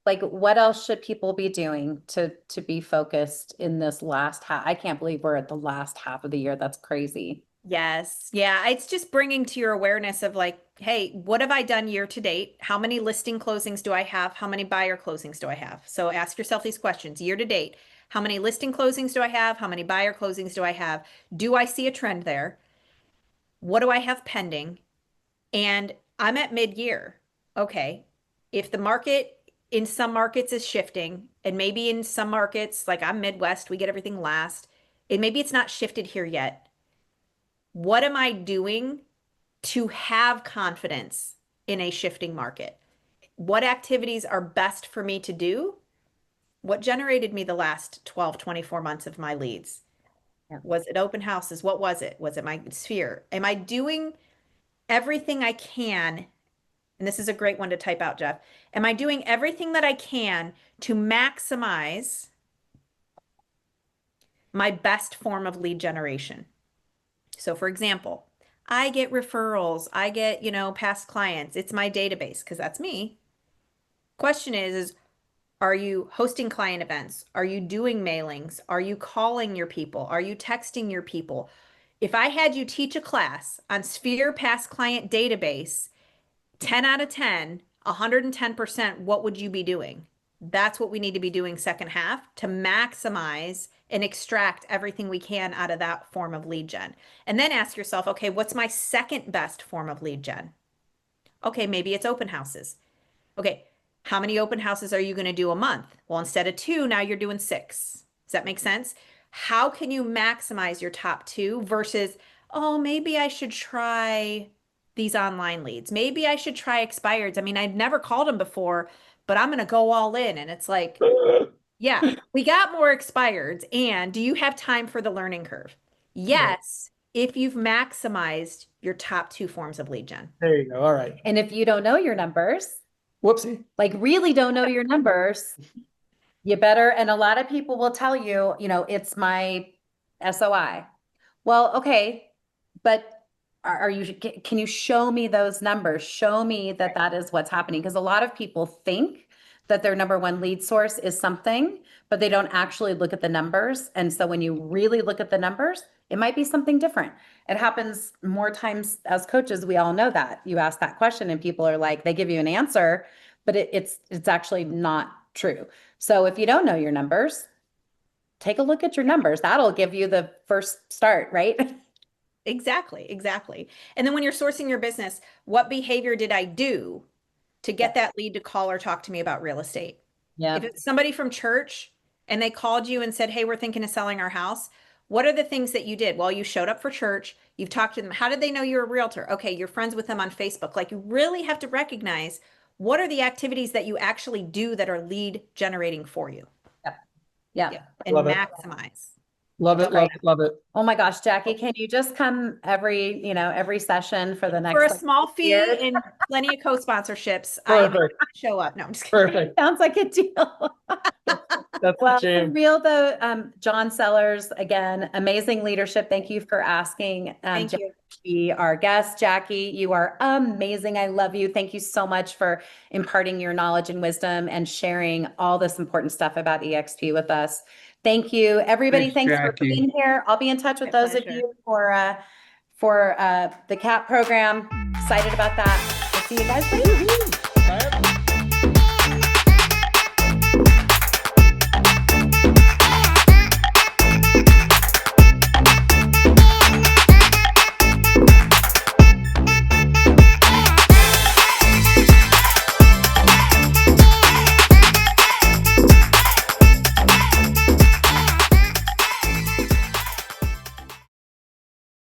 what else should people be doing to be focused in this last half? I can't believe we're at the last half of the year. That's crazy. Yes. Yeah. It's just bringing to your awareness of like, hey, what have I done year to date? How many listing closings do I have? How many buyer closings do I have? So ask yourself these questions. Year to date, how many listing closings do I have? How many buyer closings do I have? Do I see a trend there? What do I have pending? And I'm at mid-year. Okay. If the market in some markets is shifting, and maybe in some markets, like I'm Midwest, we get everything last, and maybe it's not shifted here yet. What am I doing to have confidence in a shifting market? What activities are best for me to do? What generated me the last 12, 24 months of my leads? Yeah. Was it open houses? What was it? Was it my sphere? Am I doing everything I can? And this is a great one to type out, Jeff. Am I doing everything that I can to maximize my best form of lead generation? So for example, I get referrals, I get, past clients. It's my database because that's me. Question is are you hosting client events? Are you doing mailings? Are you calling your people? Are you texting your people? If I had you teach a class on Sphere Past Client Database, 10 out of 10, 110%, what would you be doing? That's what we need to be doing second half to maximize and extract everything we can out of that form of lead gen. And then ask yourself, okay, what's my second best form of lead gen? Okay, maybe it's open houses. Okay, how many open houses are you going to do a month? Well, instead of 2, now you're doing 6. Does that make sense? How can you maximize your top 2 versus, oh, maybe I should try these online leads. Maybe I should try expireds. I mean, I've never called them before, but I'm going to go all in. And it's like, yeah, we got more expireds. And do you have time for the learning curve? Yes, if you've maximized your top 2 forms of lead gen. There you go. All right. And if you don't know your numbers, Whoopsie. like really don't know your numbers, you better, and a lot of people will tell you, it's my SOI. Well, okay, but can you show me those numbers? Show me that that is what's happening. Because a lot of people think that their number one lead source is something, but they don't actually look at the numbers. And so when you really look at the numbers, it might be something different. It happens more times as coaches. We all know that. You ask that question and people are like, they give you an answer, but it's actually not true. So if you don't know your numbers, take a look at your numbers. That'll give you the first start, right? Exactly. And then when you're sourcing your business, what behavior did I do to get that lead to call or talk to me about real estate? Yeah. If it's somebody from church and they called you and said, hey, we're thinking of selling our house, what are the things that you did? Well, you showed up for church, you've talked to them. How did they know you're a realtor? Okay, you're friends with them on Facebook. Like, you really have to recognize what are the activities that you actually do that are lead generating for you. Yeah. And Love it. maximize. Love it. Love it. Love it. Oh my gosh, Jacqui, can you just come every session for the next For a small fee year? and plenty of co-sponsorships, I am Perfect. show up. No, I'm just kidding. Perfect. Sounds like a deal. That's Well, the jam. for real though, John Sellers, again, amazing leadership. Thank you for asking. Thank you. Be our guest. Jacqui, you are amazing. I love you. Thank you so much for imparting your knowledge and wisdom and sharing all this important stuff about eXp with us. Thank you, everybody. Thanks, Thanks for Jacqui. being here. I'll be in touch with My those pleasure. of you for the CAP program. Excited about that. I'll see you guys later.